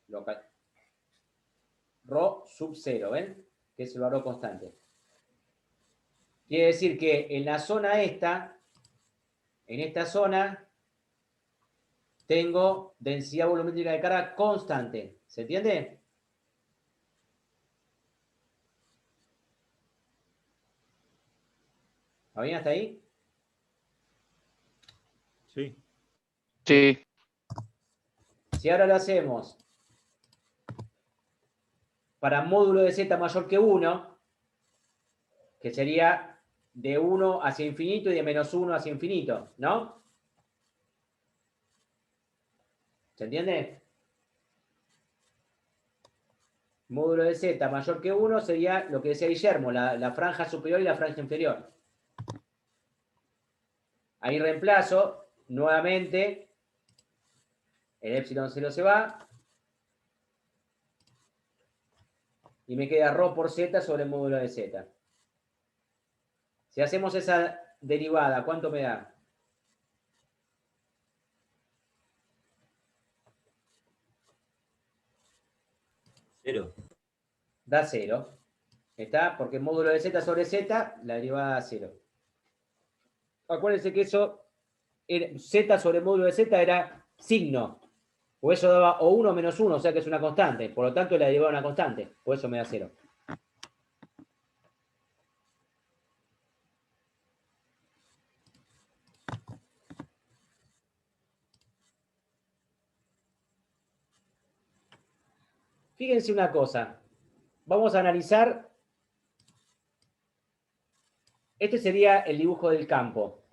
Local. Rho sub 0, ¿ven? Que es el valor constante. Quiere decir que en la zona esta, en esta zona, tengo densidad volumétrica de carga constante. ¿Se entiende? ¿Está bien hasta ahí? Sí. Sí. Si ahora lo hacemos para módulo de Z mayor que 1, que sería de 1 hacia infinito y de -1 hacia infinito, ¿no? ¿Se entiende? Módulo de Z mayor que 1 sería lo que decía Guillermo, la franja superior y la franja inferior. Ahí reemplazo nuevamente, el epsilon 0 se va, y me queda ρ por Z sobre el módulo de Z. Si hacemos esa derivada, ¿cuánto me da? Cero. Da 0. ¿Está? Porque el módulo de Z sobre Z, la derivada da 0. Acuérdense que eso, Z sobre el módulo de Z era signo. O eso daba o 1 o -1, o sea que es una constante. Por lo tanto, la derivada es una constante. Por eso me da 0. Fíjense una cosa. Vamos a analizar. Este sería el dibujo del campo.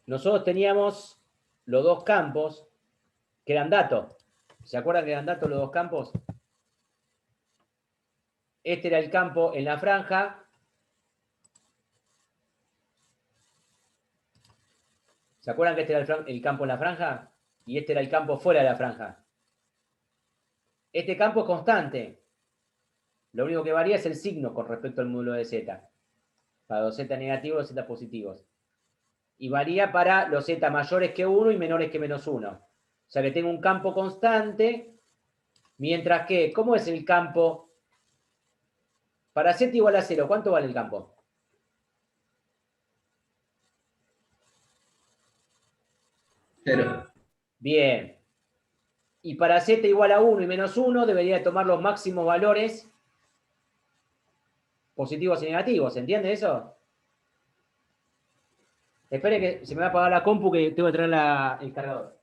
Nosotros teníamos los dos campos que eran datos. ¿Se acuerdan que eran datos los dos campos? Este era el campo en la franja. ¿Se acuerdan que este era el campo en la franja? Y este era el campo fuera de la franja. Este campo es constante. Lo único que varía es el signo con respecto al módulo de Z. Para los Z negativos y los Z positivos. Y varía para los Z mayores que 1 y menores que -1. O sea que tengo un campo constante, mientras que, ¿cómo es el campo? Para z igual a 0, ¿cuánto vale el campo? Cero. Bien. Y para z igual a 1 y menos 1, debería tomar los máximos valores positivos y negativos. ¿Se entiende eso? Espere que se me va a apagar la compu que tengo que traer el cargador.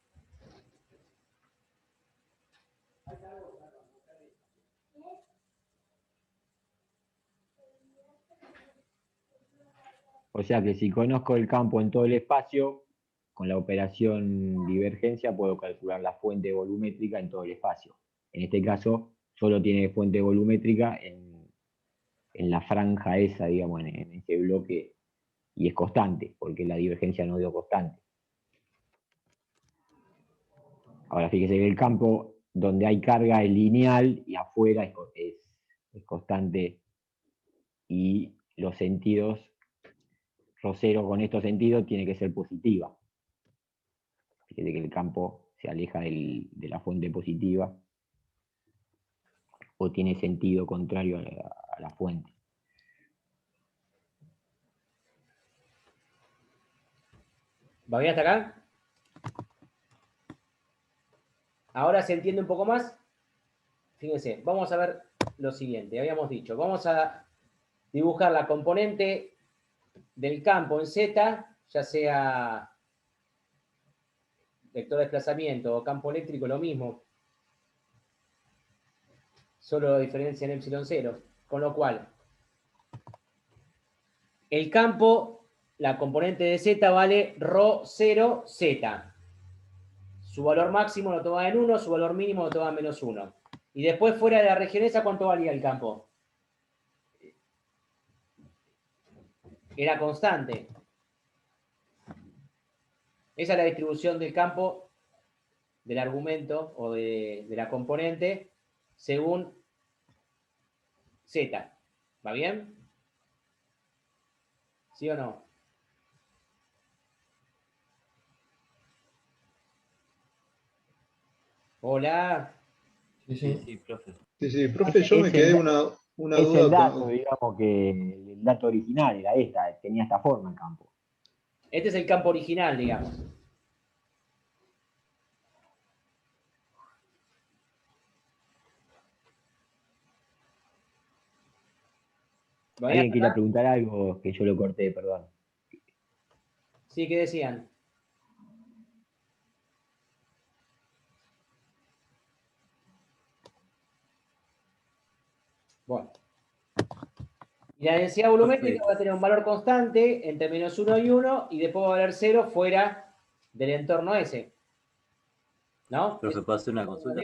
O sea que si conozco el campo en todo el espacio, con la operación divergencia puedo calcular la fuente volumétrica en todo el espacio. En este caso, solo tiene fuente volumétrica en la franja esa, digamos, en ese bloque, y es constante, porque la divergencia no dio constante. Ahora fíjese que el campo donde hay carga es lineal y afuera es constante, y los sentidos, Rho0 con estos sentidos tiene que ser positiva. Fíjese que el campo se aleja de la fuente positiva o tiene sentido contrario a la fuente. ¿Va bien hasta acá? Ahora se entiende un poco más. Fíjense, vamos a ver lo siguiente. Habíamos dicho, vamos a dibujar la componente del campo en Z, ya sea vector de desplazamiento o campo eléctrico, lo mismo. Solo diferencia en epsilon 0. Con lo cual, el campo, la componente de Z vale Rho0 Z. Su valor máximo lo toma en 1, su valor mínimo lo toma en menos 1. Y después, fuera de la región esa, ¿cuánto valía el campo? Era constante. Esa es la distribución del campo, del argumento o de la componente según Z. ¿Va bien? ¿Sí o no? Hola. Sí, profe. Sí, profe, yo me quedé una Es duda el dato, con... digamos, que el dato original era esta, tenía esta forma el campo. Este es el campo original, digamos. Alguien quería preguntar algo que yo lo corté, perdón. Sí, ¿qué decían? Bueno. Y la densidad volumétrica va a tener un valor constante entre menos 1 y 1 y después va a valer 0 fuera del entorno ese. ¿No? Profe, ¿puedo hacer una consulta?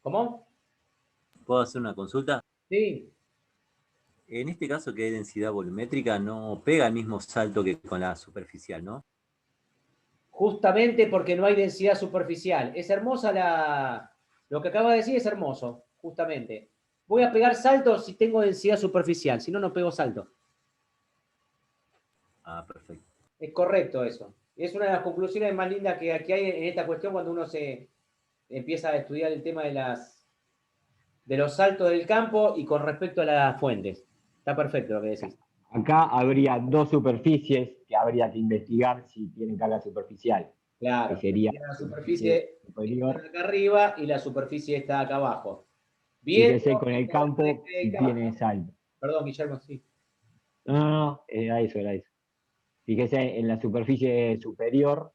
¿Cómo? ¿Puedo hacer una consulta? Sí. En este caso que hay densidad volumétrica no pega el mismo salto que con la superficial, ¿no? Justamente porque no hay densidad superficial. Es hermosa lo que acaba de decir, es hermoso, justamente. Voy a pegar saltos si tengo densidad superficial, si no, no pego salto. Ah, perfecto. Es correcto eso. Es una de las conclusiones más lindas que hay en esta cuestión cuando uno se empieza a estudiar el tema de los saltos del campo y con respecto a las fuentes. Está perfecto lo que decís. Acá habría dos superficies que habría que investigar si tienen carga superficial. Claro. Que sería la superficie superior. está acá arriba y la superficie está acá abajo. Bien. Fíjese con el campo si tiene salto. Perdón, Guillermo, sí. No, era eso. Fíjese, en la superficie superior,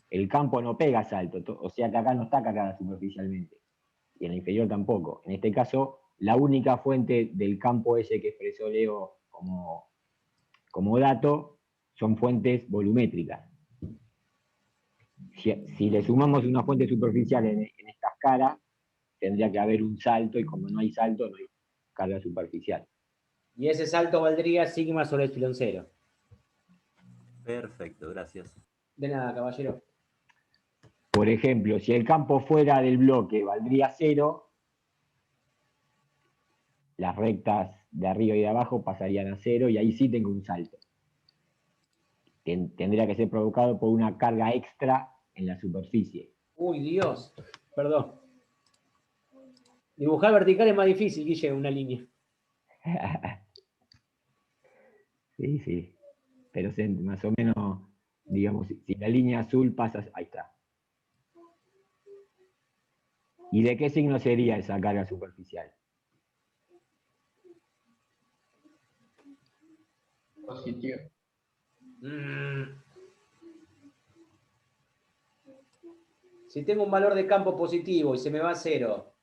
el campo no pega salto, o sea que acá no está cargada superficialmente. Y en la inferior tampoco. En este caso, la única fuente del campo ese que expresó Leo como dato son fuentes volumétricas. Si le sumamos una fuente superficial en estas caras, tendría que haber un salto, y como no hay salto, no hay carga superficial. Y ese salto valdría sigma sobre epsilon 0. Perfecto, gracias. De nada, caballero. Por ejemplo, si el campo fuera del bloque valdría 0, las rectas de arriba y de abajo pasarían a 0 y ahí sí tengo un salto. Tendría que ser provocado por una carga extra en la superficie. Uy, Dios. Perdón. Dibujar vertical es más difícil, Guille, una línea. Sí, sí. Pero más o menos, digamos, si la línea azul pasa, ahí está. ¿Y de qué signo sería esa carga superficial? Positivo. Si tengo un valor de campo positivo y se me va a 0,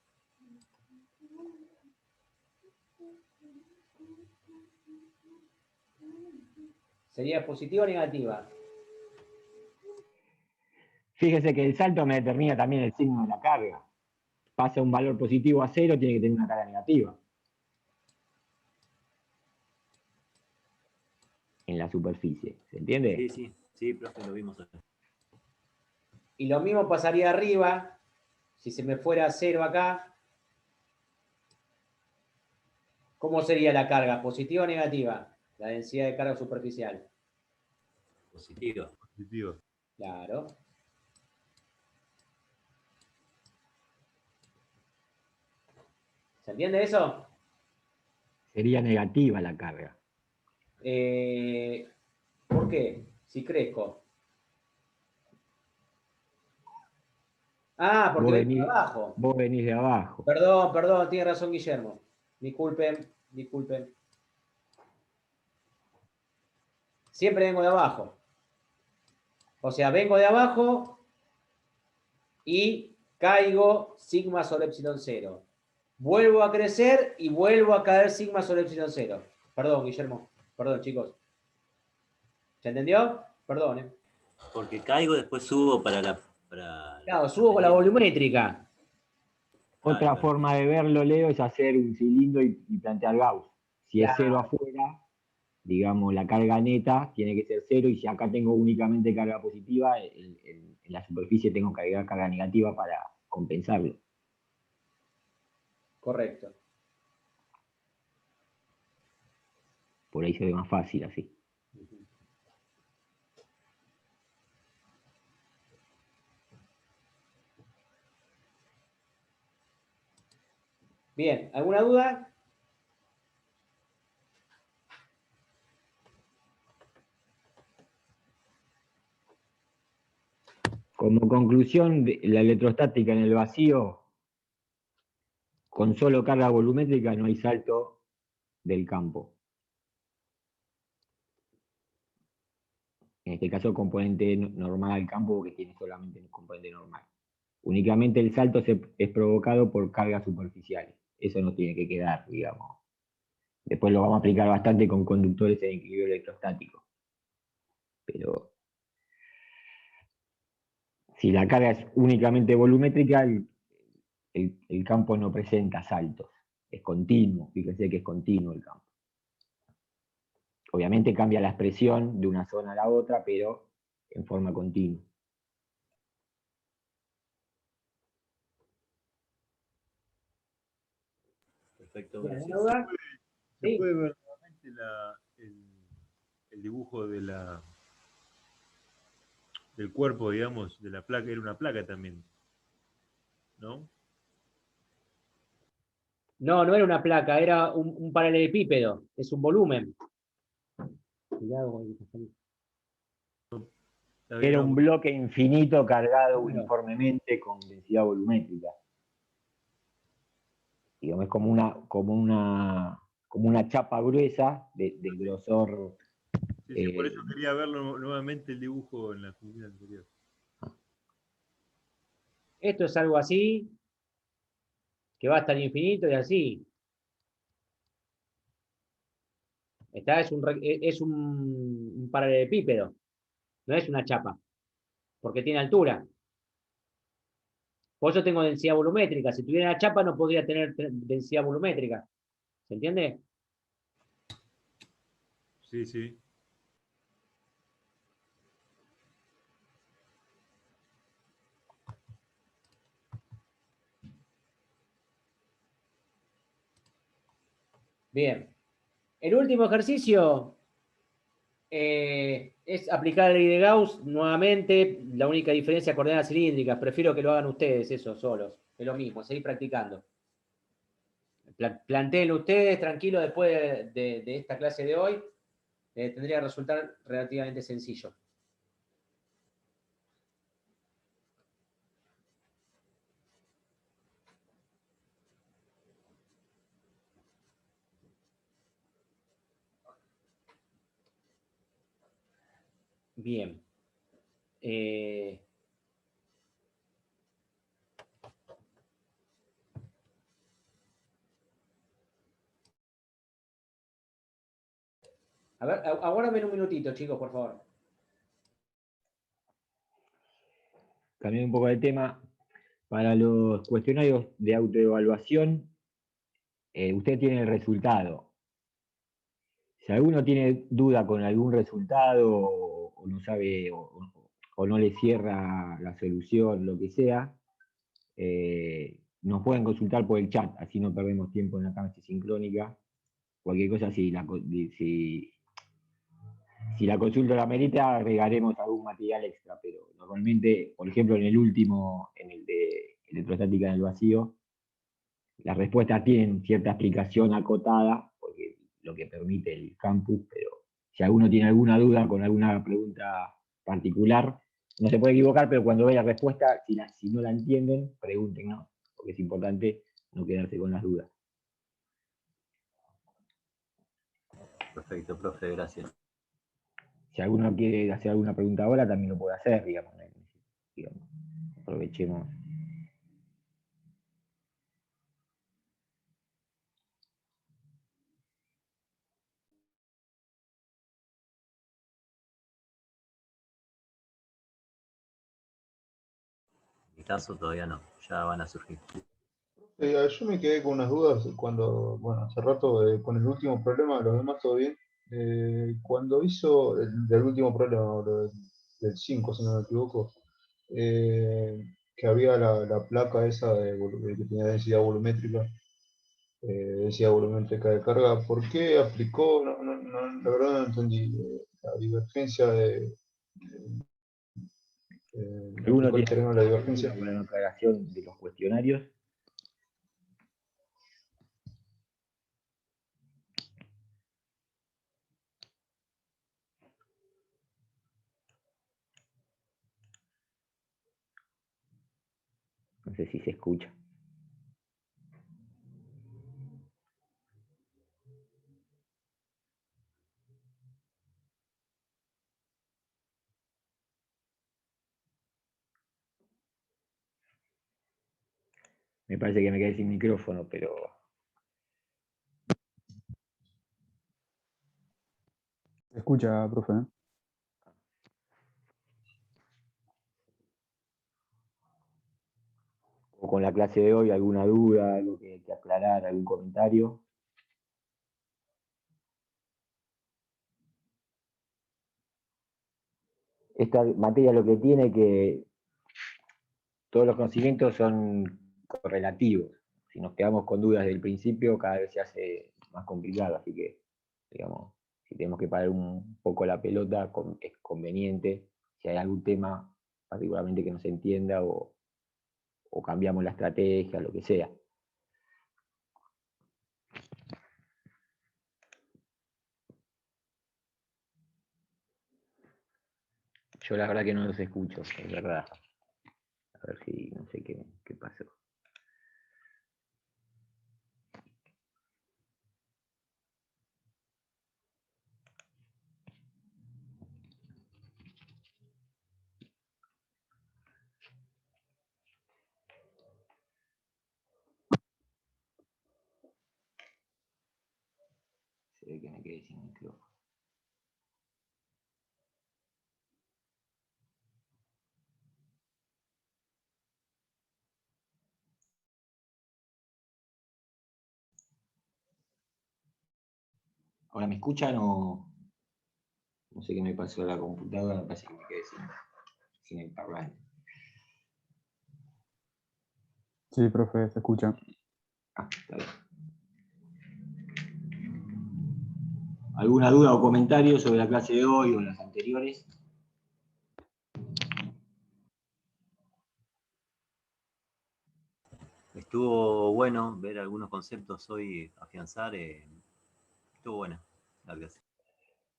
¿sería positiva o negativa? Fíjese que el salto me determina también el signo de la carga. Pasa un valor positivo a 0, tiene que tener una carga negativa en la superficie. ¿Se entiende? Sí, sí, sí, profe, lo vimos acá. Y lo mismo pasaría arriba, si se me fuera a 0 acá. ¿Cómo sería la carga? ¿Positiva o negativa? La densidad de carga superficial. Positivo. Positivo. Claro. ¿Se entiende eso? Sería negativa la carga. ¿Por qué? Si crezco. Ah, porque venís de abajo. Vos venís de abajo. Perdón, tiene razón Guillermo. Disculpen. Siempre vengo de abajo. O sea, vengo de abajo y caigo sigma sobre epsilon 0. Vuelvo a crecer y vuelvo a caer sigma sobre epsilon 0. Perdón, Guillermo. Perdón, chicos. ¿Se entendió? Perdón. Porque caigo, después subo para la... Claro, subo con la volumétrica. Otra forma de verlo, Leo, es hacer un cilindro y plantear Gauss. Si es 0 afuera, digamos, la carga neta tiene que ser 0, y si acá tengo únicamente carga positiva, en la superficie tengo que agregar carga negativa para compensarlo. Correcto. Por ahí se ve más fácil así. Bien, ¿alguna duda? Como conclusión, la electrostática en el vacío, con solo carga volumétrica no hay salto del campo. En este caso, componente normal al campo, porque tiene solamente un componente normal. Únicamente el salto es provocado por cargas superficiales. Eso no tiene que quedar, digamos. Después lo vamos a aplicar bastante con conductores en equilibrio electrostático. Pero si la carga es únicamente volumétrica, el campo no presenta saltos. Es continuo, fíjense que es continuo el campo. Obviamente cambia la expresión de una zona a la otra, pero en forma continua. Perfecto, ¿Alguna gracias. duda? ¿Se Sí. puede ver nuevamente el dibujo del cuerpo, digamos, de la placa? Era una placa también, ¿no? No, no era una placa, era un paralelepípedo. Es un volumen. Cuidado con el que está ahí. Era un bloque infinito cargado uniformemente con densidad volumétrica. Digamos, es como una chapa gruesa de grosor. Sí, por eso quería verlo nuevamente el dibujo en la figura anterior. Esto es algo así, que va hasta el infinito y así. Es un paralelepípedo, no es una chapa, porque tiene altura. Por eso tengo densidad volumétrica. Si tuviera una chapa no podría tener densidad volumétrica. ¿Se entiende? Sí, sí. Bien. El último ejercicio, Es aplicar la ley de Gauss nuevamente, la única diferencia, coordenadas cilíndricas. Prefiero que lo hagan ustedes, eso, solos. Es lo mismo, seguir practicando. Plantéenlo ustedes, tranquilo, después de esta clase de hoy. Tendría que resultar relativamente sencillo. Bien. A ver, aguárdame un minutito, chicos, por favor. Cambiando un poco de tema, para los cuestionarios de autoevaluación, usted tiene el resultado. Si alguno tiene duda con algún resultado o no sabe o no le cierra la solución, lo que sea, nos pueden consultar por el chat, así no perdemos tiempo en la clase sincrónica. Cualquier cosa, si la consulta la merita, agregaremos algún material extra, pero normalmente, por ejemplo, en el último, en el de electrostática en el vacío, las respuestas tienen cierta explicación acotada, porque lo que permite el campus, pero si alguno tiene alguna duda con alguna pregunta particular, no se puede equivocar, pero cuando vea la respuesta, si no la entienden, pregunten, ¿no? Porque es importante no quedarse con las dudas. Perfecto, profe, gracias. Si alguno quiere hacer alguna pregunta ahora, también lo puede hacer, digamos. Aprovechemos. En mi caso todavía no, ya van a surgir. Yo me quedé con unas dudas cuando, bueno, hace rato con el último problema, los demás todo bien. Cuando hizo del último problema, del 5, si no me equivoco, que había la placa esa que tenía densidad volumétrica de carga, ¿por qué aplicó? La verdad no entendí la divergencia ¿Alguno aplicó el tiene teorema de la divergencia. alguna aclaración de los cuestionarios? No sé si se escucha. Me parece que me quedé sin micrófono, pero... Se escucha, profe. O con la clase de hoy, alguna duda, algo que aclarar, algún comentario. Esta materia lo que tiene que todos los conocimientos son correlativos. Si nos quedamos con dudas del principio, cada vez se hace más complicado. Así que, digamos, si tenemos que parar un poco la pelota, es conveniente, si hay algún tema particularmente que no se entienda o cambiamos la estrategia, lo que sea. Yo la verdad que no los escucho, es verdad. A ver si, no sé qué pasó. Se ve que me quedé sin micrófono. ¿Ahora me escuchan o...? No sé qué me pasó a la computadora, me parece que me quedé sin el parlante. Sí, profe, se escucha. Ah, está bien. ¿Alguna duda o comentario sobre la clase de hoy o las anteriores? Estuvo bueno ver algunos conceptos hoy, afianzar. Estuvo buena la clase.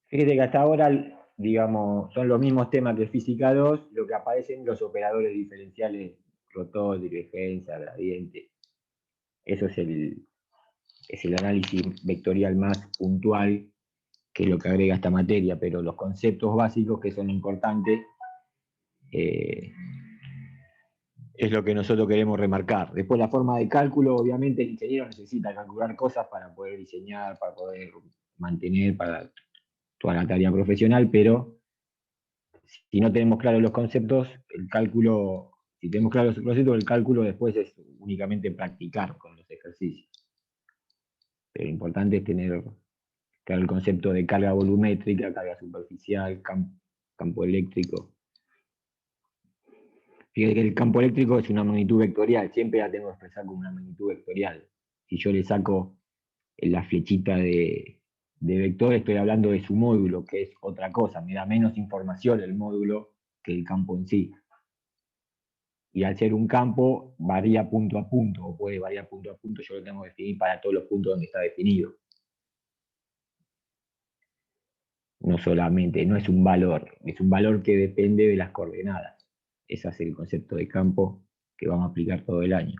Fíjate que hasta ahora, digamos, son los mismos temas que Física 2, lo que aparecen los operadores diferenciales, rotor, divergencia, gradiente. Eso es el análisis vectorial más puntual, que es lo que agrega esta materia, pero los conceptos básicos que son importantes es lo que nosotros queremos remarcar. Después la forma de cálculo, obviamente el ingeniero necesita calcular cosas para poder diseñar, para poder mantener, para toda la tarea profesional, pero si no tenemos claros los conceptos, el cálculo, si tenemos claros los conceptos, el cálculo después es únicamente practicar con los ejercicios. Pero lo importante es tener claro el concepto de carga volumétrica, carga superficial, campo eléctrico. Fíjate que el campo eléctrico es una magnitud vectorial, siempre la tengo que expresar como una magnitud vectorial. Si yo le saco la flechita de vector, estoy hablando de su módulo, que es otra cosa, me da menos información el módulo que el campo en sí. Y al ser un campo, varía punto a punto, o puede variar punto a punto, yo lo tengo que definir para todos los puntos donde está definido. No solamente, no es un valor que depende de las coordenadas. Ese es el concepto de campo que vamos a aplicar todo el año.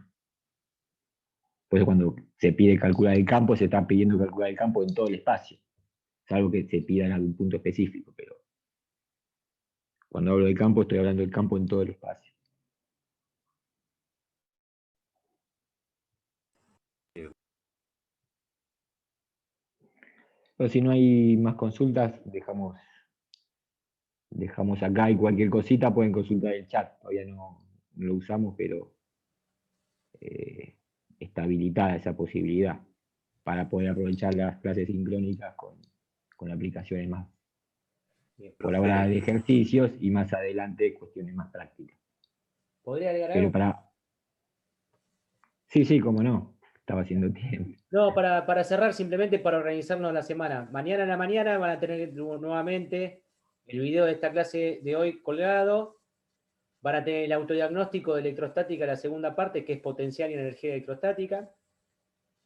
Por eso cuando se pide calcular el campo, se está pidiendo calcular el campo en todo el espacio. Salvo que se pida en algún punto específico, pero cuando hablo de campo, estoy hablando del campo en todo el espacio. Pero si no hay más consultas, dejamos acá, y cualquier cosita pueden consultar el chat. Todavía no lo usamos, pero está habilitada esa posibilidad para poder aprovechar las clases sincrónicas con aplicaciones más, por ahora, de ejercicios, y más adelante cuestiones más prácticas. ¿Podría agregar Pero algo? Sí, cómo no, estaba haciendo tiempo. No, para cerrar, simplemente para organizarnos la semana. Mañana en la mañana van a tener nuevamente el video de esta clase de hoy colgado. Van a tener el autodiagnóstico de electrostática, la segunda parte, que es potencial y energía electrostática.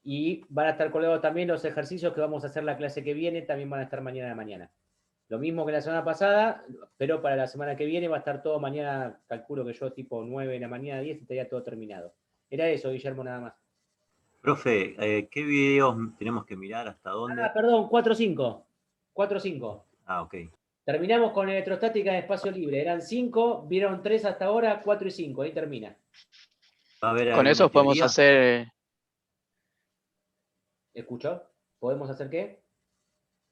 Y van a estar colgados también los ejercicios que vamos a hacer la clase que viene, también van a estar mañana a la mañana. Lo mismo que la semana pasada, pero para la semana que viene va a estar todo mañana, calculo que yo tipo 9 de la mañana, 10, estaría todo terminado. Era eso, Guillermo, nada más. Profe, ¿qué videos tenemos que mirar? ¿Hasta dónde? Ah, perdón, 4-5. 4-5. Ah, ok. Terminamos con electrostática de espacio libre. Eran 5, vieron 3 hasta ahora, 4 y 5. Ahí termina. ¿Va a haber Con alguna eso podemos teoría? hacer, ¿Escuchó? ¿Podemos hacer qué?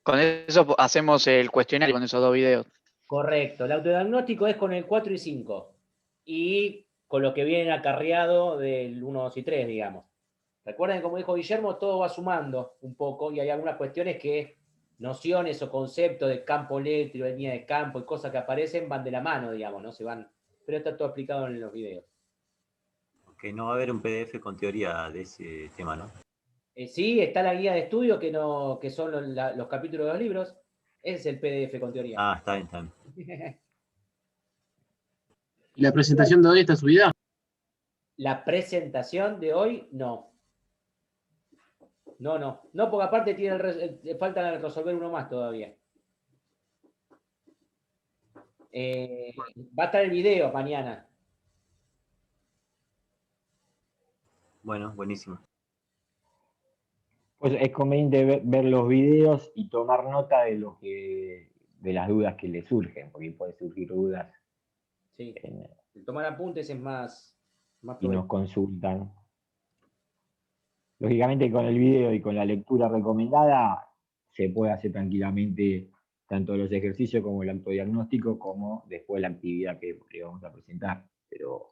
con eso hacemos el cuestionario con esos dos videos. Correcto. El autodiagnóstico es con el 4 y 5. Y con lo que viene acarreado del 1, 2 y 3, digamos. Recuerden, como dijo Guillermo, todo va sumando un poco y hay algunas cuestiones que nociones o conceptos de campo eléctrico, de línea de campo y cosas que aparecen van de la mano, digamos, ¿no? Se van, pero está todo explicado en los videos. Ok, no va a haber un PDF con teoría de ese tema, ¿no? Sí, está la guía de estudio que son los capítulos de los libros. Ese es el PDF con teoría. Ah, está bien. ¿Y la presentación de hoy está subida? La presentación de hoy, no. No, porque aparte falta resolver uno más todavía. Va a estar el video mañana. Bueno, buenísimo. Pues es conveniente ver los videos y tomar nota de las dudas que le surgen, porque puede surgir dudas. Sí. Tomar apuntes es más y nos consultan. Lógicamente, con el video y con la lectura recomendada se puede hacer tranquilamente tanto los ejercicios como el autodiagnóstico, como después la actividad que le vamos a presentar. Pero